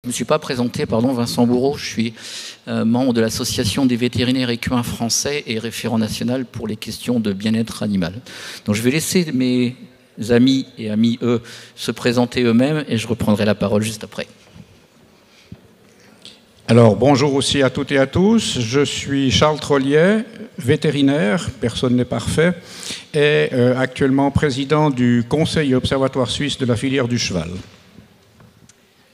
me suis pas présenté, pardon, Vincent Bourreau, je suis membre de l'association des vétérinaires équins français et référent national pour les questions de bien-être animal. Donc je vais laisser mes amis et amis, eux, se présenter eux-mêmes et je reprendrai la parole juste après. Alors, bonjour aussi à toutes et à tous. Je suis Charles Trollier, vétérinaire, personne n'est parfait, et actuellement président du Conseil et Observatoire suisse de la filière du cheval.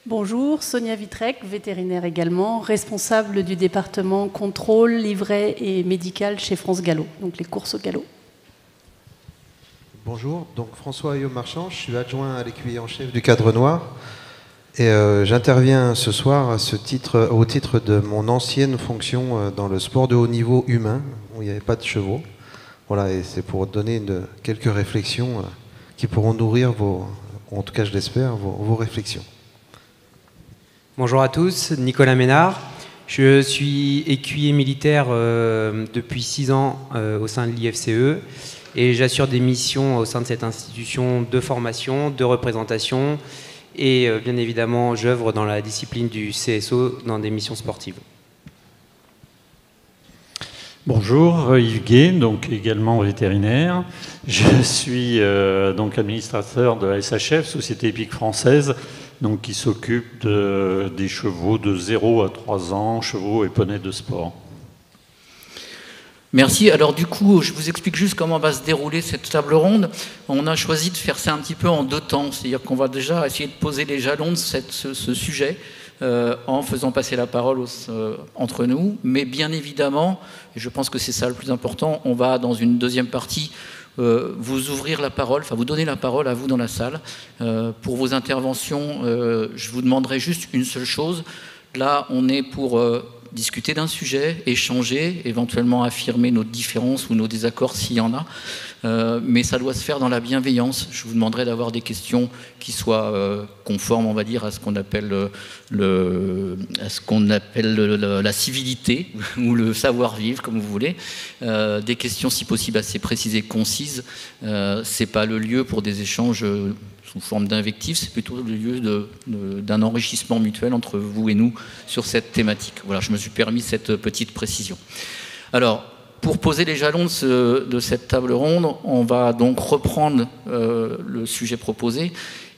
Bonjour, Sonia Vitrec, vétérinaire également, responsable du département contrôle, livret et médical chez France Gallo, donc les courses au galop. Bonjour, donc François Ayot-Marchand, je suis adjoint à l'écuyer en chef du Cadre Noir. Et j'interviens ce soir au titre de mon ancienne fonction dans le sport de haut niveau humain, où il n'y avait pas de chevaux. Voilà, et c'est pour donner quelques réflexions qui pourront nourrir en tout cas je l'espère, vos réflexions. Bonjour à tous, Nicolas Ménard. Je suis écuyer militaire depuis 6 ans au sein de l'IFCE et j'assure des missions au sein de cette institution de formation, de représentation. Et bien évidemment, j'œuvre dans la discipline du CSO dans des missions sportives. Bonjour, Yves Gué, donc également vétérinaire. Je suis donc administrateur de la SHF, Société Hippique Française, donc qui s'occupe des chevaux de 0 à 3 ans, chevaux et poneys de sport. Merci. Alors du coup, je vous explique juste comment va se dérouler cette table ronde. On a choisi de faire ça un petit peu en 2 temps. C'est-à-dire qu'on va déjà essayer de poser les jalons de ce sujet en faisant passer la parole entre nous. Mais bien évidemment, et je pense que c'est ça le plus important, on va dans une deuxième partie vous ouvrir la parole, enfin vous donner la parole à vous dans la salle. Pour vos interventions, je vous demanderai juste une seule chose. Là, on est pour discuter d'un sujet, échanger, éventuellement affirmer nos différences ou nos désaccords s'il y en a, mais ça doit se faire dans la bienveillance. Je vous demanderai d'avoir des questions qui soient conformes, on va dire, à ce qu'on appelle, la civilité ou le savoir-vivre, comme vous voulez. Des questions, si possible, assez précises et concises. C'est pas le lieu pour des échanges sous forme d'invective, c'est plutôt le lieu d'un enrichissement mutuel entre vous et nous sur cette thématique. Voilà, je me suis permis cette petite précision. Alors, pour poser les jalons de cette table ronde, on va donc reprendre le sujet proposé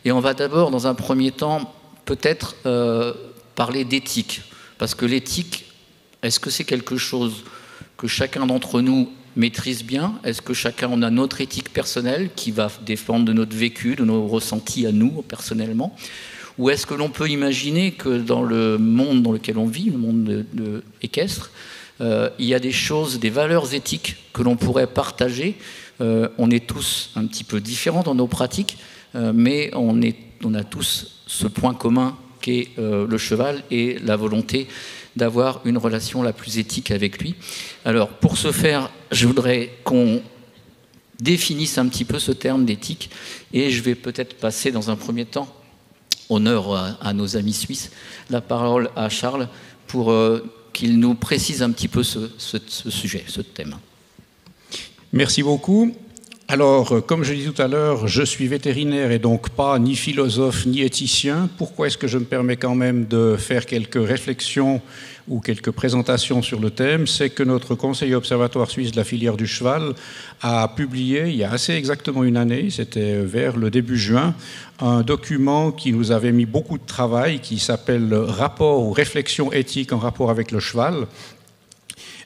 et on va d'abord, dans un premier temps, peut-être parler d'éthique. Parce que l'éthique, est-ce que c'est quelque chose que chacun d'entre nous maîtrise bien? Est-ce que chacun on a notre éthique personnelle qui va défendre de notre vécu, de nos ressentis à nous personnellement? Ou est-ce que l'on peut imaginer que dans le monde dans lequel on vit, le monde équestre, il y a des choses, des valeurs éthiques que l'on pourrait partager? On est tous un petit peu différents dans nos pratiques, mais on a tous ce point commun qu'est le cheval et la volonté d'avoir une relation la plus éthique avec lui. Alors, pour ce faire, je voudrais qu'on définisse un petit peu ce terme d'éthique, et je vais peut-être passer dans un premier temps, honneur à nos amis suisses, la parole à Charles pour qu'il nous précise un petit peu ce sujet, ce thème. Merci beaucoup. Alors, comme je disais tout à l'heure, je suis vétérinaire et donc pas ni philosophe ni éthicien. Pourquoi est-ce que je me permets quand même de faire quelques réflexions ou quelques présentations sur le thème? C'est que notre Conseil observatoire suisse de la filière du cheval a publié, il y a assez exactement une année, c'était vers le début juin, un document qui nous avait mis beaucoup de travail, qui s'appelle « Rapport ou réflexion éthique en rapport avec le cheval ».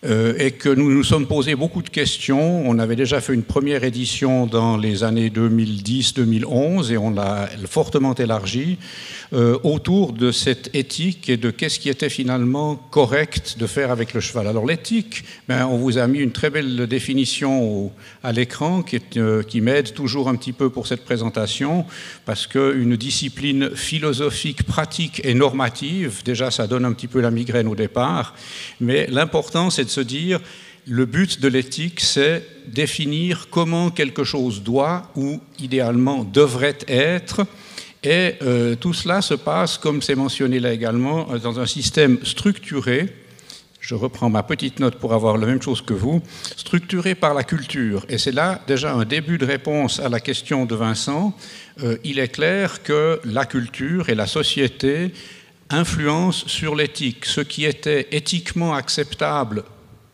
Et que nous nous sommes posé beaucoup de questions. On avait déjà fait une première édition dans les années 2010-2011 et on l'a fortement élargi autour de cette éthique et de qu'est-ce qui était finalement correct de faire avec le cheval. Alors l'éthique, on vous a mis une très belle définition à l'écran qui m'aide toujours un petit peu pour cette présentation, parce qu'une discipline philosophique, pratique et normative, déjà ça donne un petit peu la migraine au départ, mais l'important c'est de se dire, le but de l'éthique, c'est définir comment quelque chose doit ou idéalement devrait être. Et tout cela se passe, comme c'est mentionné là également, dans un système structuré. Je reprends ma petite note pour avoir la même chose que vous, structuré par la culture. Et c'est là déjà un début de réponse à la question de Vincent. Il est clair que la culture et la société influence sur l'éthique. Ce qui était éthiquement acceptable,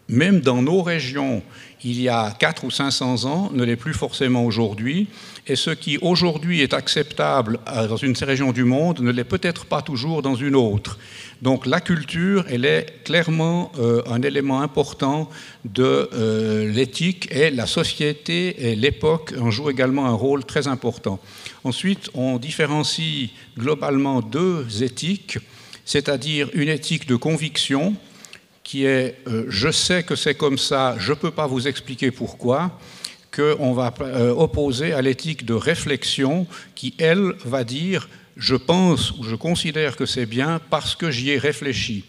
même dans nos régions, il y a 400 ou 500 ans, ne l'est plus forcément aujourd'hui. Et ce qui aujourd'hui est acceptable dans une région du monde ne l'est peut-être pas toujours dans une autre. Donc la culture, elle est clairement un élément important de l'éthique, et la société et l'époque en jouent également un rôle très important. Ensuite, on différencie globalement deux éthiques, c'est-à-dire une éthique de conviction, qui est je sais que c'est comme ça, je ne peux pas vous expliquer pourquoi, qu'on va opposer à l'éthique de réflexion qui, elle, va dire je pense ou je considère que c'est bien parce que j'y ai réfléchi.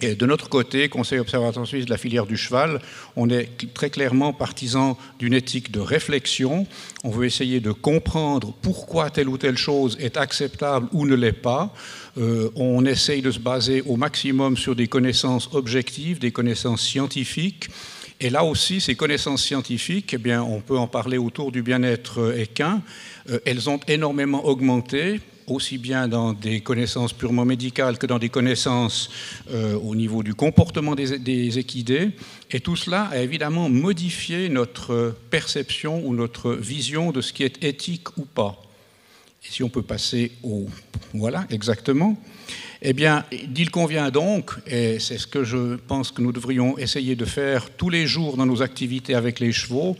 Et de notre côté, Conseil observatoire suisse de la filière du cheval, on est très clairement partisan d'une éthique de réflexion. On veut essayer de comprendre pourquoi telle ou telle chose est acceptable ou ne l'est pas. On essaye de se baser au maximum sur des connaissances objectives, des connaissances scientifiques. Et là aussi, ces connaissances scientifiques, eh bien, on peut en parler autour du bien-être équin. Elles ont énormément augmenté, aussi bien dans des connaissances purement médicales que dans des connaissances au niveau du comportement des équidés. Et tout cela a évidemment modifié notre perception ou notre vision de ce qui est éthique ou pas. Et si on peut passer au... Voilà, exactement. Eh bien, il convient donc, et c'est ce que je pense que nous devrions essayer de faire tous les jours dans nos activités avec les chevaux,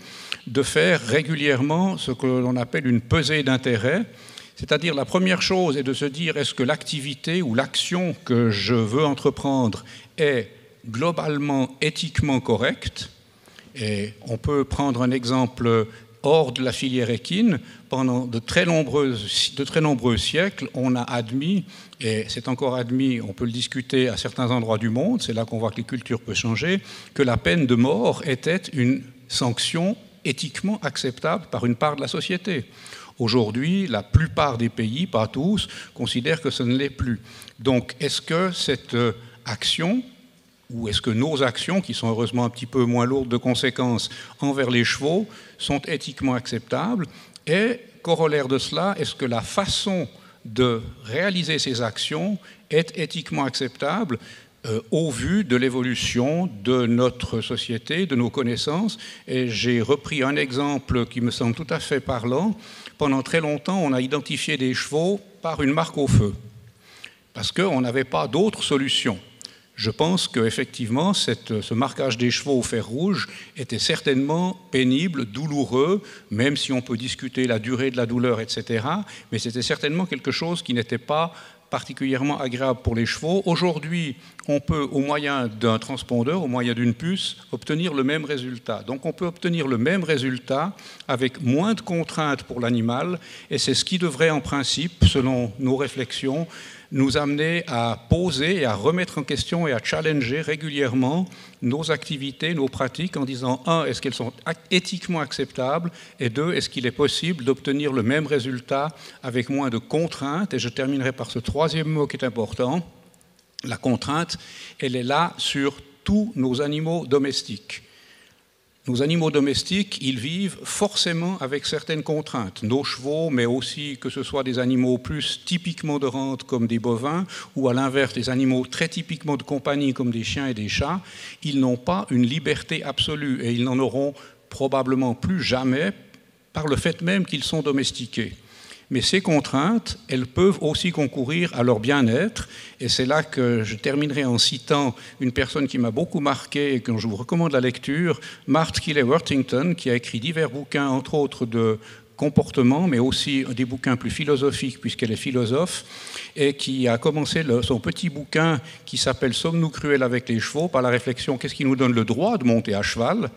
de faire régulièrement ce que l'on appelle une pesée d'intérêt. C'est-à-dire, la première chose est de se dire, est-ce que l'activité ou l'action que je veux entreprendre est globalement éthiquement correcte? Et on peut prendre un exemple hors de la filière équine. Pendant de très nombreux siècles, on a admis, et c'est encore admis, on peut le discuter à certains endroits du monde, c'est là qu'on voit que les cultures peuvent changer, que la peine de mort était une sanction éthiquement acceptable par une part de la société. Aujourd'hui, la plupart des pays, pas tous, considèrent que ce ne l'est plus. Donc, est-ce que cette action, ou est-ce que nos actions, qui sont heureusement un petit peu moins lourdes de conséquences envers les chevaux, sont éthiquement acceptables? Et, corollaire de cela, est-ce que la façon de réaliser ces actions est éthiquement acceptable au vu de l'évolution de notre société, de nos connaissances? Et j'ai repris un exemple qui me semble tout à fait parlant. Pendant très longtemps, on a identifié des chevaux par une marque au feu, parce qu'on n'avait pas d'autre solution. Je pense qu'effectivement, ce marquage des chevaux au fer rouge était certainement pénible, douloureux, même si on peut discuter la durée de la douleur, etc. Mais c'était certainement quelque chose qui n'était pas particulièrement agréable pour les chevaux. Aujourd'hui, on peut, au moyen d'un transpondeur, au moyen d'une puce, obtenir le même résultat. Donc on peut obtenir le même résultat avec moins de contraintes pour l'animal, et c'est ce qui devrait en principe, selon nos réflexions, nous amener à poser et à remettre en question et à challenger régulièrement nos activités, nos pratiques, en disant, un, est-ce qu'elles sont éthiquement acceptables, et deux, est-ce qu'il est possible d'obtenir le même résultat avec moins de contraintes? Et je terminerai par ce troisième mot qui est important. La contrainte, elle est là sur tous nos animaux domestiques. Nos animaux domestiques, ils vivent forcément avec certaines contraintes. Nos chevaux, mais aussi que ce soit des animaux plus typiquement de rente comme des bovins, ou à l'inverse des animaux très typiquement de compagnie comme des chiens et des chats, ils n'ont pas une liberté absolue, et ils n'en auront probablement plus jamais par le fait même qu'ils sont domestiqués. Mais ces contraintes, elles peuvent aussi concourir à leur bien-être. Et c'est là que je terminerai en citant une personne qui m'a beaucoup marqué et dont je vous recommande la lecture, Marthe Keeley-Worthington, qui a écrit divers bouquins, entre autres de comportement, mais aussi des bouquins plus philosophiques, puisqu'elle est philosophe, et qui a commencé son petit bouquin qui s'appelle « Sommes-nous cruels avec les chevaux ?» par la réflexion « Qu'est-ce qui nous donne le droit de monter à cheval ?»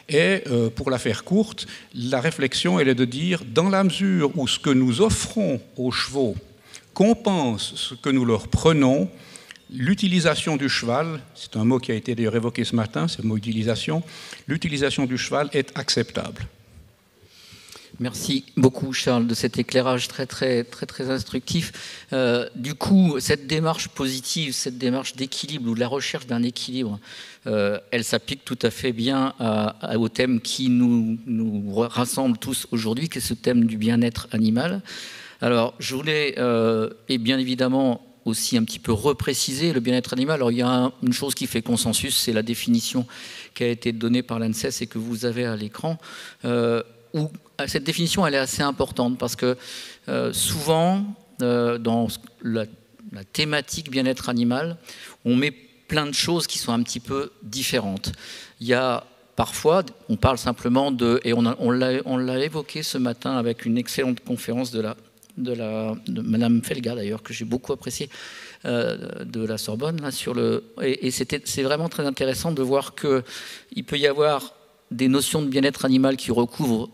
Et pour la faire courte, la réflexion, elle est de dire, dans la mesure où ce que nous offrons aux chevaux compense ce que nous leur prenons, l'utilisation du cheval, c'est un mot qui a été d'ailleurs évoqué ce matin, c'est le mot utilisation, l'utilisation du cheval est acceptable. Merci beaucoup, Charles, de cet éclairage très instructif. Du coup, cette démarche positive, cette démarche d'équilibre ou de la recherche d'un équilibre, elle s'applique tout à fait bien au thème qui nous rassemble tous aujourd'hui, qui est ce thème du bien-être animal. Alors, je voulais, et bien évidemment, aussi un petit peu repréciser le bien-être animal. Alors il y a une chose qui fait consensus, c'est la définition qui a été donnée par l'ANSES et que vous avez à l'écran, où cette définition elle est assez importante parce que souvent dans la thématique bien-être animal, on met plein de choses qui sont un petit peu différentes. Il y a parfois, on parle simplement de, et on l'a évoqué ce matin avec une excellente conférence de Madame Felga d'ailleurs, que j'ai beaucoup apprécié, de la Sorbonne, là, et c'est vraiment très intéressant de voir qu'il peut y avoir des notions de bien-être animal qui recouvrent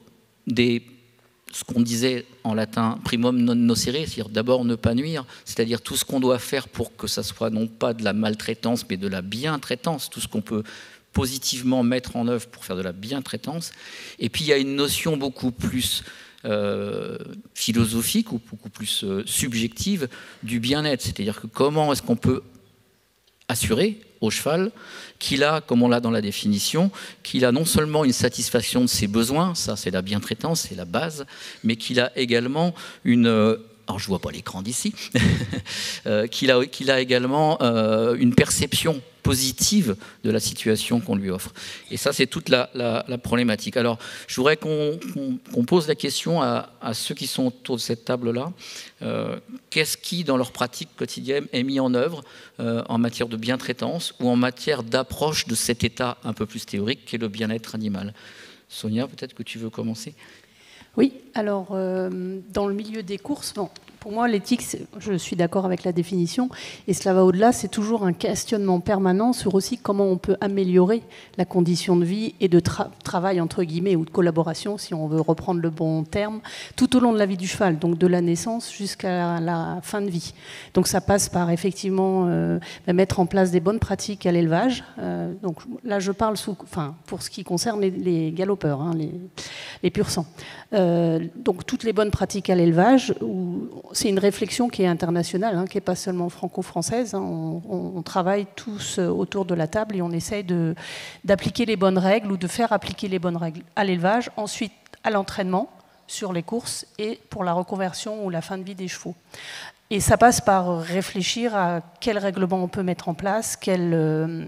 ce qu'on disait en latin primum non nocere, c'est-à-dire d'abord ne pas nuire, c'est-à-dire tout ce qu'on doit faire pour que ça soit non pas de la maltraitance mais de la bientraitance, tout ce qu'on peut positivement mettre en œuvre pour faire de la bientraitance. Et puis il y a une notion beaucoup plus philosophique ou beaucoup plus subjective du bien-être, c'est-à-dire que comment est-ce qu'on peut assurer au cheval qu'il a, comme on l'a dans la définition, qu'il a non seulement une satisfaction de ses besoins, ça c'est la bientraitance, c'est la base, mais qu'il a également alors je ne vois pas l'écran d'ici, qu'il a également une perception positive de la situation qu'on lui offre. Et ça, c'est toute la problématique. Alors, je voudrais qu'on pose la question à ceux qui sont autour de cette table-là. Qu'est-ce qui, dans leur pratique quotidienne, est mis en œuvre en matière de bientraitance ou en matière d'approche de cet état un peu plus théorique qu'est le bien-être animal? Sonia, peut-être que tu veux commencer? Oui, alors dans le milieu des courses, bon, pour moi l'éthique, je suis d'accord avec la définition, et cela va au-delà, c'est toujours un questionnement permanent sur aussi comment on peut améliorer la condition de vie et de travail entre guillemets, ou de collaboration, si on veut reprendre le bon terme, tout au long de la vie du cheval, donc de la naissance jusqu'à la fin de vie. Donc ça passe par effectivement mettre en place des bonnes pratiques à l'élevage. Donc là je parle pour ce qui concerne les galopeurs, hein, les pur sang. Donc toutes les bonnes pratiques à l'élevage, c'est une réflexion qui est internationale, hein, qui n'est pas seulement franco-française. Hein. On travaille tous autour de la table et on essaye d'appliquer les bonnes règles ou de faire appliquer les bonnes règles à l'élevage, ensuite à l'entraînement sur les courses et pour la reconversion ou la fin de vie des chevaux. Et ça passe par réfléchir à quel règlement on peut mettre en place, quelle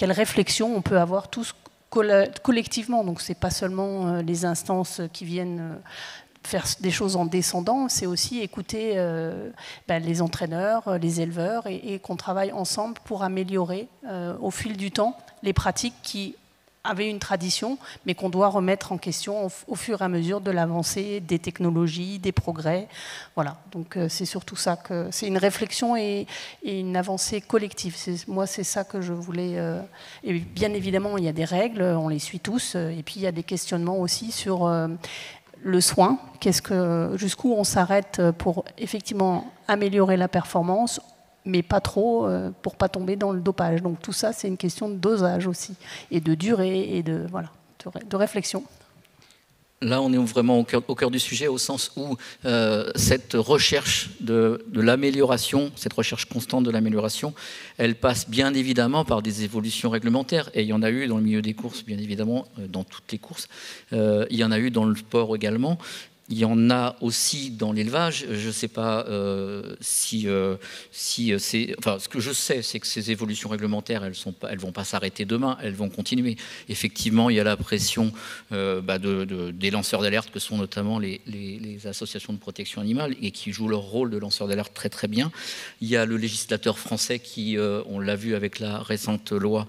réflexion on peut avoir tous collectivement. Donc ce n'est pas seulement les instances qui viennent faire des choses en descendant, c'est aussi écouter les entraîneurs, les éleveurs, et qu'on travaille ensemble pour améliorer au fil du temps les pratiques qui avaient une tradition, mais qu'on doit remettre en question au fur et à mesure de l'avancée des technologies, des progrès. Voilà, donc c'est surtout ça que c'est une réflexion et une avancée collective. Moi, c'est ça que je voulais. Et bien évidemment, il y a des règles, on les suit tous, et puis il y a des questionnements aussi sur le soin. Jusqu'où on s'arrête pour effectivement améliorer la performance, mais pas trop pour pas tomber dans le dopage. Donc tout ça, c'est une question de dosage aussi, et de durée, et de réflexion. Là, on est vraiment au cœur du sujet, au sens où cette recherche de l'amélioration, cette recherche constante de l'amélioration, elle passe bien évidemment par des évolutions réglementaires. Et il y en a eu dans le milieu des courses, bien évidemment, dans toutes les courses. Il y en a eu dans le sport également. Il y en a aussi dans l'élevage. Je ne sais pas si c'est... Enfin, ce que je sais, c'est que ces évolutions réglementaires, elles vont pas s'arrêter demain, elles vont continuer. Effectivement, il y a la pression des lanceurs d'alerte, que sont notamment les associations de protection animale, et qui jouent leur rôle de lanceurs d'alerte très très bien. Il y a le législateur français qui, on l'a vu avec la récente loi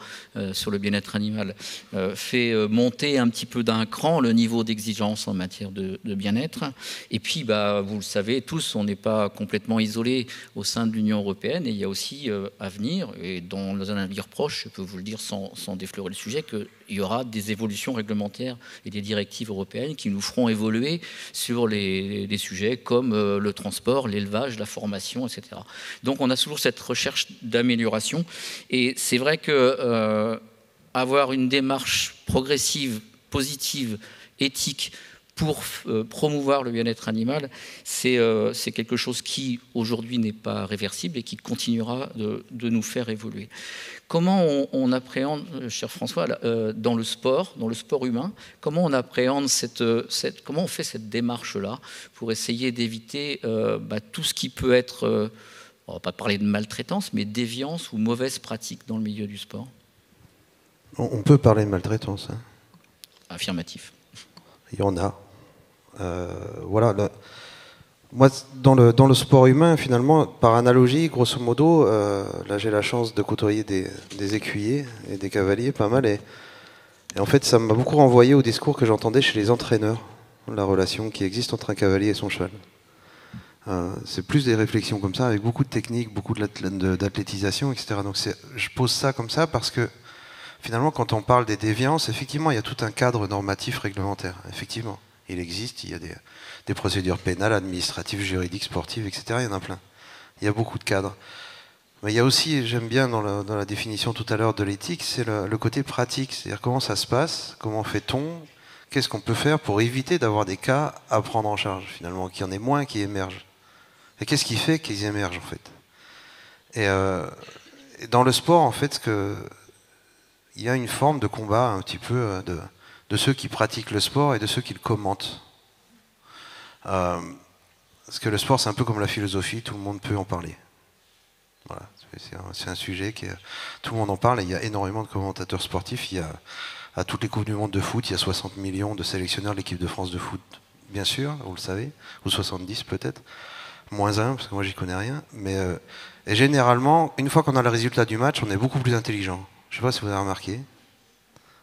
sur le bien-être animal, fait monter un petit peu d'un cran le niveau d'exigence en matière de bien-être. Et puis, vous le savez tous, on n'est pas complètement isolé au sein de l'Union européenne, et il y a aussi à venir, et dans un avenir proche, je peux vous le dire sans déflorer le sujet, qu'il y aura des évolutions réglementaires et des directives européennes qui nous feront évoluer sur des sujets comme le transport, l'élevage, la formation, etc. Donc on a toujours cette recherche d'amélioration, et c'est vrai que avoir une démarche progressive, positive, éthique, pour promouvoir le bien-être animal, c'est quelque chose qui, aujourd'hui, n'est pas réversible et qui continuera de nous faire évoluer. Comment on appréhende, cher François, dans le sport humain, comment on appréhende comment on fait cette démarche-là pour essayer d'éviter tout ce qui peut être on ne va pas parler de maltraitance, mais déviance ou mauvaise pratique dans le milieu du sport? On peut parler de maltraitance. Hein. Affirmatif. Il y en a. Voilà. Moi, dans le sport humain, finalement, par analogie, grosso modo, là j'ai la chance de côtoyer des écuyers et des cavaliers, pas mal. Et en fait, ça m'a beaucoup renvoyé au discours que j'entendais chez les entraîneurs, la relation qui existe entre un cavalier et son cheval. C'est plus des réflexions comme ça, avec beaucoup de techniques, beaucoup d'athlétisation, etc. Donc je pose ça comme ça parce que finalement, quand on parle des déviances, effectivement, il y a tout un cadre normatif réglementaire. Effectivement, il existe, il y a des procédures pénales, administratives, juridiques, sportives, etc. Il y en a plein. Il y a beaucoup de cadres. Mais il y a aussi, j'aime bien dans la définition tout à l'heure de l'éthique, c'est le côté pratique. C'est-à-dire comment ça se passe, comment fait-on, qu'est-ce qu'on peut faire pour éviter d'avoir des cas à prendre en charge, finalement, qu'il y en ait moins qui émergent. Et qu'est-ce qui fait qu'ils émergent, en fait? Et dans le sport, en fait, il y a une forme de combat un petit peu de ceux qui pratiquent le sport et de ceux qui le commentent. Parce que le sport, c'est un peu comme la philosophie, tout le monde peut en parler. Voilà, c'est un sujet tout le monde en parle et il y a énormément de commentateurs sportifs. À toutes les Coupes du Monde de foot, il y a 60 millions de sélectionneurs de l'équipe de France de foot, bien sûr, vous le savez, ou 70 peut-être, moins 1, parce que moi j'y connais rien. Et généralement, une fois qu'on a le résultat du match, on est beaucoup plus intelligent. Je ne sais pas si vous avez remarqué.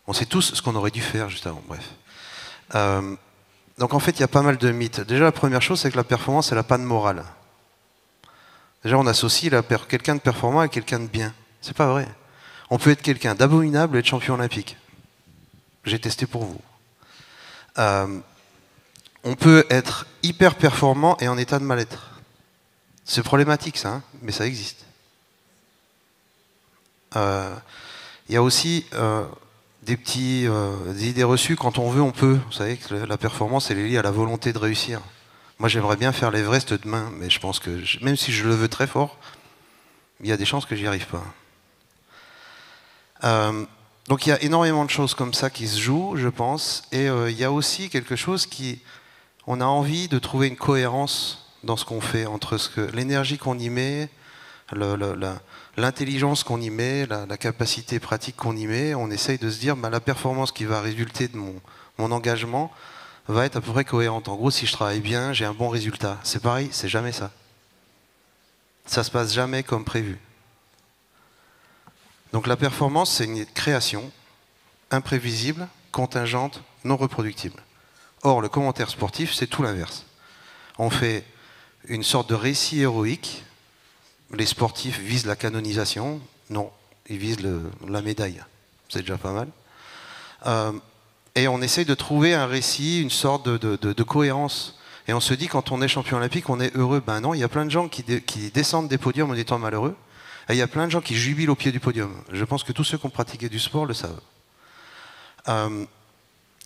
On sait tous ce qu'on aurait dû faire juste avant, bref. Donc en fait, il y a pas mal de mythes. Déjà, la première chose, c'est que la performance, elle n'a pas de morale. Déjà, on associe quelqu'un de performant à quelqu'un de bien. C'est pas vrai. On peut être quelqu'un d'abominable et être champion olympique. J'ai testé pour vous. On peut être hyper performant et en état de mal-être. C'est problématique ça, hein, mais ça existe. Il y a aussi des idées reçues, quand on veut, on peut. Vous savez que la performance, elle est liée à la volonté de réussir. Moi, j'aimerais bien faire l'Everest demain, mais je pense que, même si je le veux très fort, il y a des chances que j'y arrive pas. Donc il y a énormément de choses comme ça qui se jouent, je pense, et il y a aussi quelque chose on a envie de trouver une cohérence dans ce qu'on fait, entre l'énergie qu'on y met, l'intelligence qu'on y met, la capacité pratique qu'on y met. On essaye de se dire, la performance qui va résulter de mon engagement va être à peu près cohérente. En gros, si je travaille bien, j'ai un bon résultat. C'est pareil, c'est jamais ça. Ça se passe jamais comme prévu. Donc la performance, c'est une création imprévisible, contingente, non reproductible. Or, le commentaire sportif, c'est tout l'inverse. On fait une sorte de récit héroïque. Les sportifs visent la canonisation. Non, ils visent la médaille. C'est déjà pas mal. Et on essaye de trouver un récit, une sorte de cohérence. Et on se dit, quand on est champion olympique, on est heureux. Ben non, il y a plein de gens qui descendent des podiums en étant malheureux. Et il y a plein de gens qui jubilent au pied du podium. Je pense que tous ceux qui ont pratiqué du sport le savent.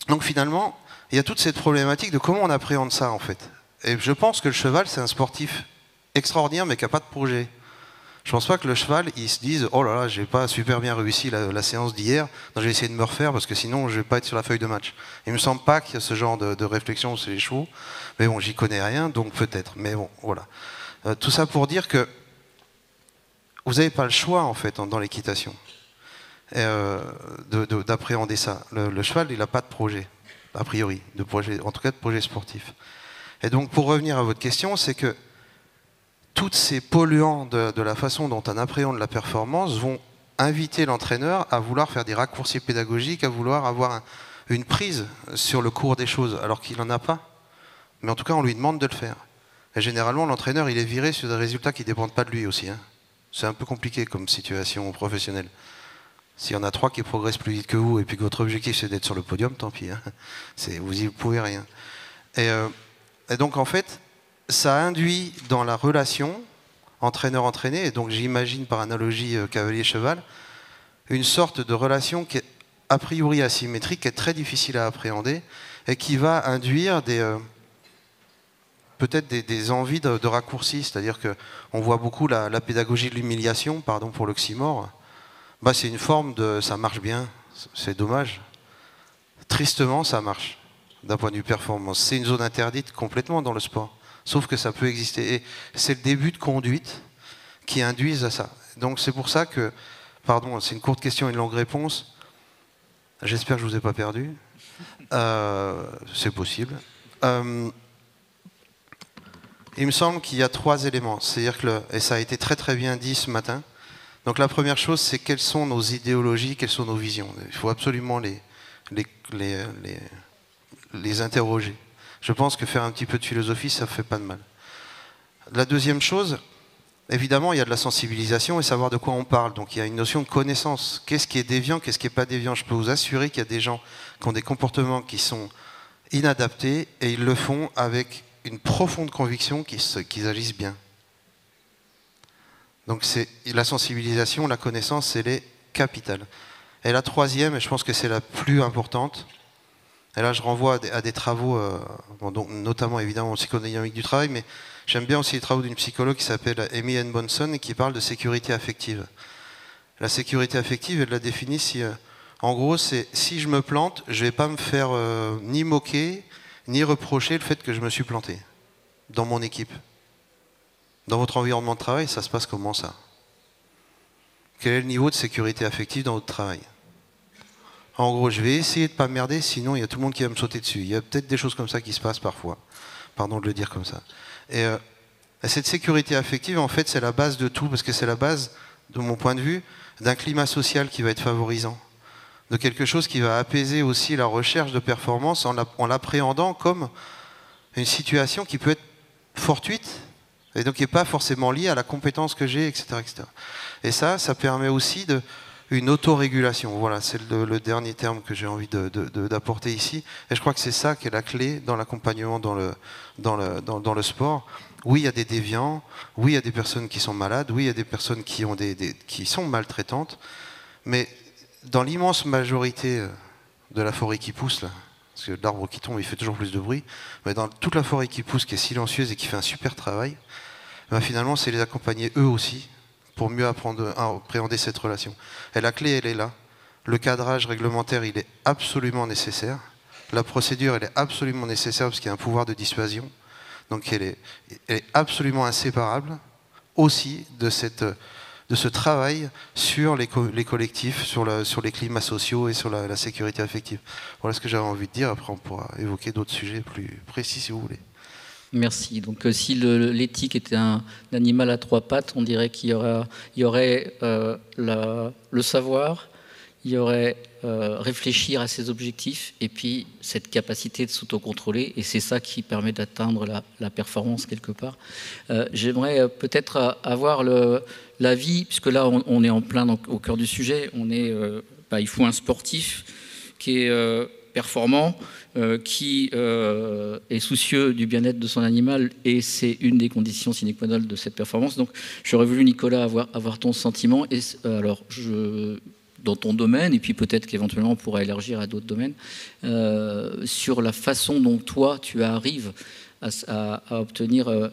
Donc finalement, il y a toute cette problématique de comment on appréhende ça, en fait. Et je pense que le cheval, c'est un sportif extraordinaire, mais qui n'a pas de projet. Je ne pense pas que le cheval, il se dise « Oh là là, j'ai pas super bien réussi la séance d'hier, je vais essayer de me refaire parce que sinon je ne vais pas être sur la feuille de match. » Il ne me semble pas qu'il y a ce genre de réflexion chez les chevaux. Mais bon, j'y connais rien, donc peut-être. Mais bon, voilà. Tout ça pour dire que vous n'avez pas le choix, en fait, dans l'équitation, d'appréhender ça. Le cheval, il n'a pas de projet, a priori, en tout cas de projet sportif. Et donc, pour revenir à votre question, c'est que tous ces polluants de la façon dont on appréhende la performance vont inviter l'entraîneur à vouloir faire des raccourcis pédagogiques, à vouloir avoir une prise sur le cours des choses, alors qu'il n'en a pas. Mais en tout cas, on lui demande de le faire. Et généralement, l'entraîneur, il est viré sur des résultats qui ne dépendent pas de lui aussi. Hein. C'est un peu compliqué comme situation professionnelle. S'il y en a 3 qui progressent plus vite que vous et puis que votre objectif c'est d'être sur le podium, tant pis. Hein. Vous n'y pouvez rien. Et donc en fait, ça induit dans la relation entraîneur-entraîné, et donc j'imagine par analogie cavalier-cheval, une sorte de relation qui est a priori asymétrique, qui est très difficile à appréhender et qui va induire peut-être des envies de raccourcis. C'est-à-dire qu'on voit beaucoup la pédagogie de l'humiliation, pardon pour l'oxymore. C'est une forme de « ça marche bien », c'est dommage. Tristement, ça marche, d'un point de vue performance. C'est une zone interdite complètement dans le sport, sauf que ça peut exister. Et c'est le début de conduite, qui induisent à ça. Donc c'est pour ça que, pardon, c'est une courte question et une longue réponse. J'espère que je ne vous ai pas perdu. C'est possible. Il me semble qu'il y a 3 éléments. C'est-à-dire que, et ça a été très très bien dit ce matin, donc la première chose, c'est quelles sont nos idéologies, quelles sont nos visions. Il faut absolument les interroger. Je pense que faire un petit peu de philosophie, ça ne fait pas de mal. La deuxième chose, évidemment, il y a de la sensibilisation et savoir de quoi on parle. Donc il y a une notion de connaissance. Qu'est-ce qui est déviant, qu'est-ce qui n'est pas déviant? Je peux vous assurer qu'il y a des gens qui ont des comportements qui sont inadaptés et ils le font avec une profonde conviction qu'ils agissent bien. Donc la sensibilisation, la connaissance, elle est capitale. Et la troisième, et je pense que c'est la plus importante, et là je renvoie à des travaux, donc, notamment évidemment en psychodynamique du travail, mais j'aime bien aussi les travaux d'une psychologue qui s'appelle Amy Ann Bonson et qui parle de sécurité affective. La sécurité affective, elle la définit si, en gros, c'est si je me plante, je ne vais pas me faire ni moquer, ni reprocher le fait que je me suis planté dans mon équipe. Dans votre environnement de travail, ça se passe comment ça? Quel est le niveau de sécurité affective dans votre travail? En gros, je vais essayer de ne pas merder, sinon il y a tout le monde qui va me sauter dessus. Il y a peut-être des choses comme ça qui se passent parfois. Pardon de le dire comme ça. Et cette sécurité affective, en fait, c'est la base de tout, parce que c'est la base, de mon point de vue, d'un climat social qui va être favorisant. De quelque chose qui va apaiser aussi la recherche de performance en l'appréhendant comme une situation qui peut être fortuite, et donc qui n'est pas forcément liée à la compétence que j'ai, etc., etc. Et ça permet aussi une autorégulation. Voilà, c'est le dernier terme que j'ai envie d'apporter ici. Et je crois que c'est ça qui est la clé dans l'accompagnement dans le sport. Oui, il y a des déviants, oui, il y a des personnes qui sont malades, oui, il y a des personnes qui sont maltraitantes, mais dans l'immense majorité de la forêt qui pousse, là, parce que l'arbre qui tombe, il fait toujours plus de bruit, mais dans toute la forêt qui pousse, qui est silencieuse et qui fait un super travail, ben finalement, c'est les accompagner eux aussi pour mieux apprendre à appréhender cette relation. Et la clé, elle est là. Le cadrage réglementaire, il est absolument nécessaire. La procédure, elle est absolument nécessaire parce qu'il y a un pouvoir de dissuasion. Donc elle est absolument inséparable aussi de ce travail sur les collectifs, sur les climats sociaux et sur la sécurité affective. Voilà ce que j'avais envie de dire. Après, on pourra évoquer d'autres sujets plus précis si vous voulez. Merci. Donc si l'éthique était un animal à 3 pattes, on dirait qu'il y aurait le savoir, il y aurait réfléchir à ses objectifs et puis cette capacité de s'autocontrôler, et c'est ça qui permet d'atteindre la performance quelque part. J'aimerais peut-être avoir l'avis, puisque là on est en plein au cœur du sujet, il faut un sportif qui est performant, qui est soucieux du bien-être de son animal, et c'est une des conditions sine qua non de cette performance. Donc j'aurais voulu, Nicolas, avoir ton sentiment, et alors dans ton domaine, et puis peut-être qu'éventuellement on pourra élargir à d'autres domaines, sur la façon dont toi tu arrives à obtenir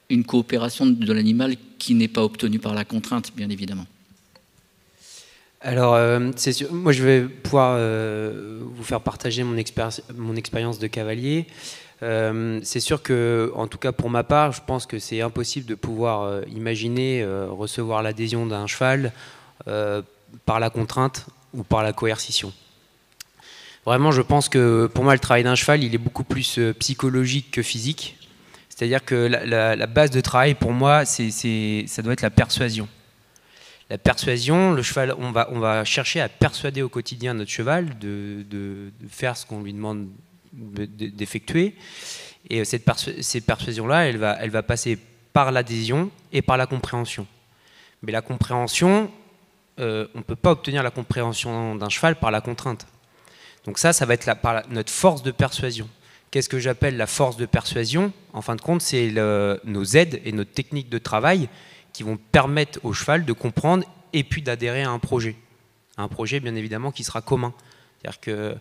une coopération de l'animal qui n'est pas obtenue par la contrainte, bien évidemment. Alors, c'est sûr, moi je vais pouvoir vous faire partager mon expérience de cavalier. C'est sûr que, en tout cas pour ma part, je pense que c'est impossible de pouvoir imaginer recevoir l'adhésion d'un cheval par la contrainte ou par la coercition. Vraiment, je pense que pour moi, le travail d'un cheval, il est beaucoup plus psychologique que physique. C'est-à-dire que la base de travail, pour moi, ça doit être la persuasion. La persuasion, le cheval, on va chercher à persuader au quotidien notre cheval de faire ce qu'on lui demande d'effectuer. Et cette persuasion-là, elle va passer par l'adhésion et par la compréhension. Mais la compréhension, on ne peut pas obtenir la compréhension d'un cheval par la contrainte. Donc ça va être notre force de persuasion. Qu'est-ce que j'appelle la force de persuasion? En fin de compte, c'est nos aides et notre technique de travail qui vont permettre au cheval de comprendre et puis d'adhérer à un projet. Un projet, bien évidemment, qui sera commun. C'est-à-dire que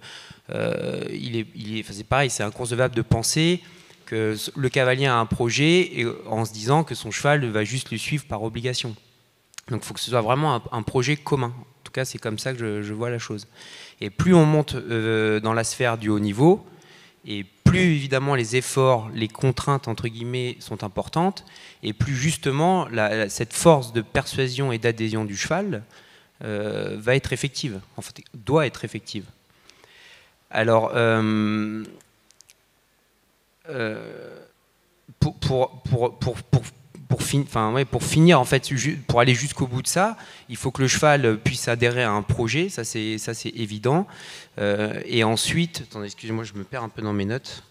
c'est pareil, c'est inconcevable de penser que le cavalier a un projet et, en se disant que son cheval va juste le suivre par obligation. Donc il faut que ce soit vraiment un projet commun. En tout cas, c'est comme ça que je vois la chose. Et plus on monte dans la sphère du haut niveau, et plus plus évidemment les efforts, les contraintes entre guillemets sont importantes, et plus justement cette force de persuasion et d'adhésion du cheval va être effective, en fait, doit être effective. Alors, pour finir, en fait, pour aller jusqu'au bout de ça, il faut que le cheval puisse adhérer à un projet, ça c'est évident. Et ensuite, attendez, excusez-moi, je me perds un peu dans mes notes.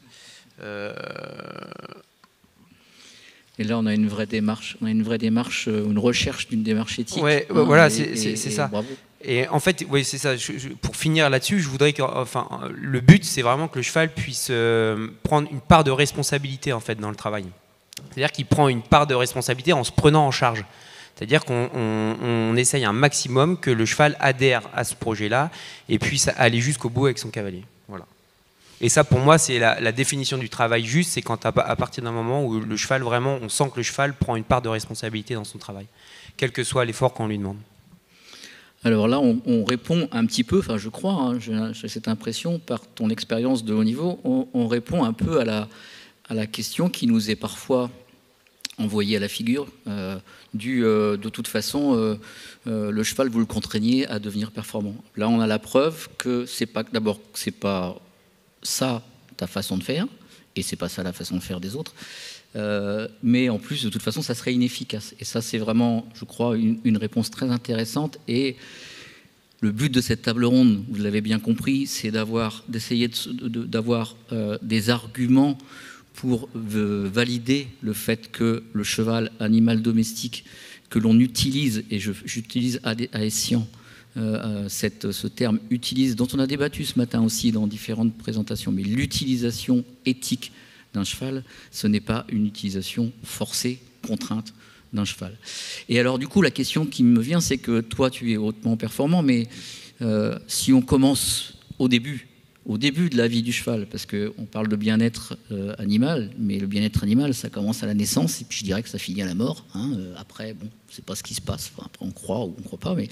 Et là, on a une vraie démarche, une recherche d'une démarche éthique. Ouais, hein, voilà, c'est ça. Bravo. Et en fait, oui, c'est ça. Pour finir là-dessus, je voudrais que, enfin, le but, c'est vraiment que le cheval puisse prendre une part de responsabilité en fait dans le travail. C'est-à-dire qu'il prend une part de responsabilité en se prenant en charge. C'est-à-dire qu'on essaye un maximum que le cheval adhère à ce projet-là et puisse aller jusqu'au bout avec son cavalier. Voilà. Et ça, pour moi, c'est la définition du travail juste, c'est quand à partir d'un moment où le cheval, vraiment, on sent que le cheval prend une part de responsabilité dans son travail, quel que soit l'effort qu'on lui demande. Alors là, on répond un petit peu, enfin je crois, hein, j'ai cette impression, par ton expérience de haut niveau, on répond un peu à la question qui nous est parfois envoyée à la figure, de toute façon, le cheval, vous le contraignez à devenir performant. Là, on a la preuve que c'est pas ça ta façon de faire, et c'est pas ça la façon de faire des autres, mais en plus, de toute façon, ça serait inefficace. Et ça, c'est vraiment, je crois, une réponse très intéressante. Et le but de cette table ronde, vous l'avez bien compris, c'est d'essayer d'avoir des arguments pour valider le fait que le cheval, animal domestique, que l'on utilise, et j'utilise à escient ce terme utilise, dont on a débattu ce matin aussi dans différentes présentations, mais l'utilisation éthique d'un cheval, ce n'est pas une utilisation forcée, contrainte d'un cheval. Et alors du coup, la question qui me vient, c'est que toi, tu es hautement performant, mais si on commence au début de la vie du cheval, parce qu'on parle de bien-être animal, mais le bien-être animal, ça commence à la naissance, et puis je dirais que ça finit à la mort. Hein. Après, bon, c'est pas ce qui se passe. Enfin, après, on croit ou on croit pas, mais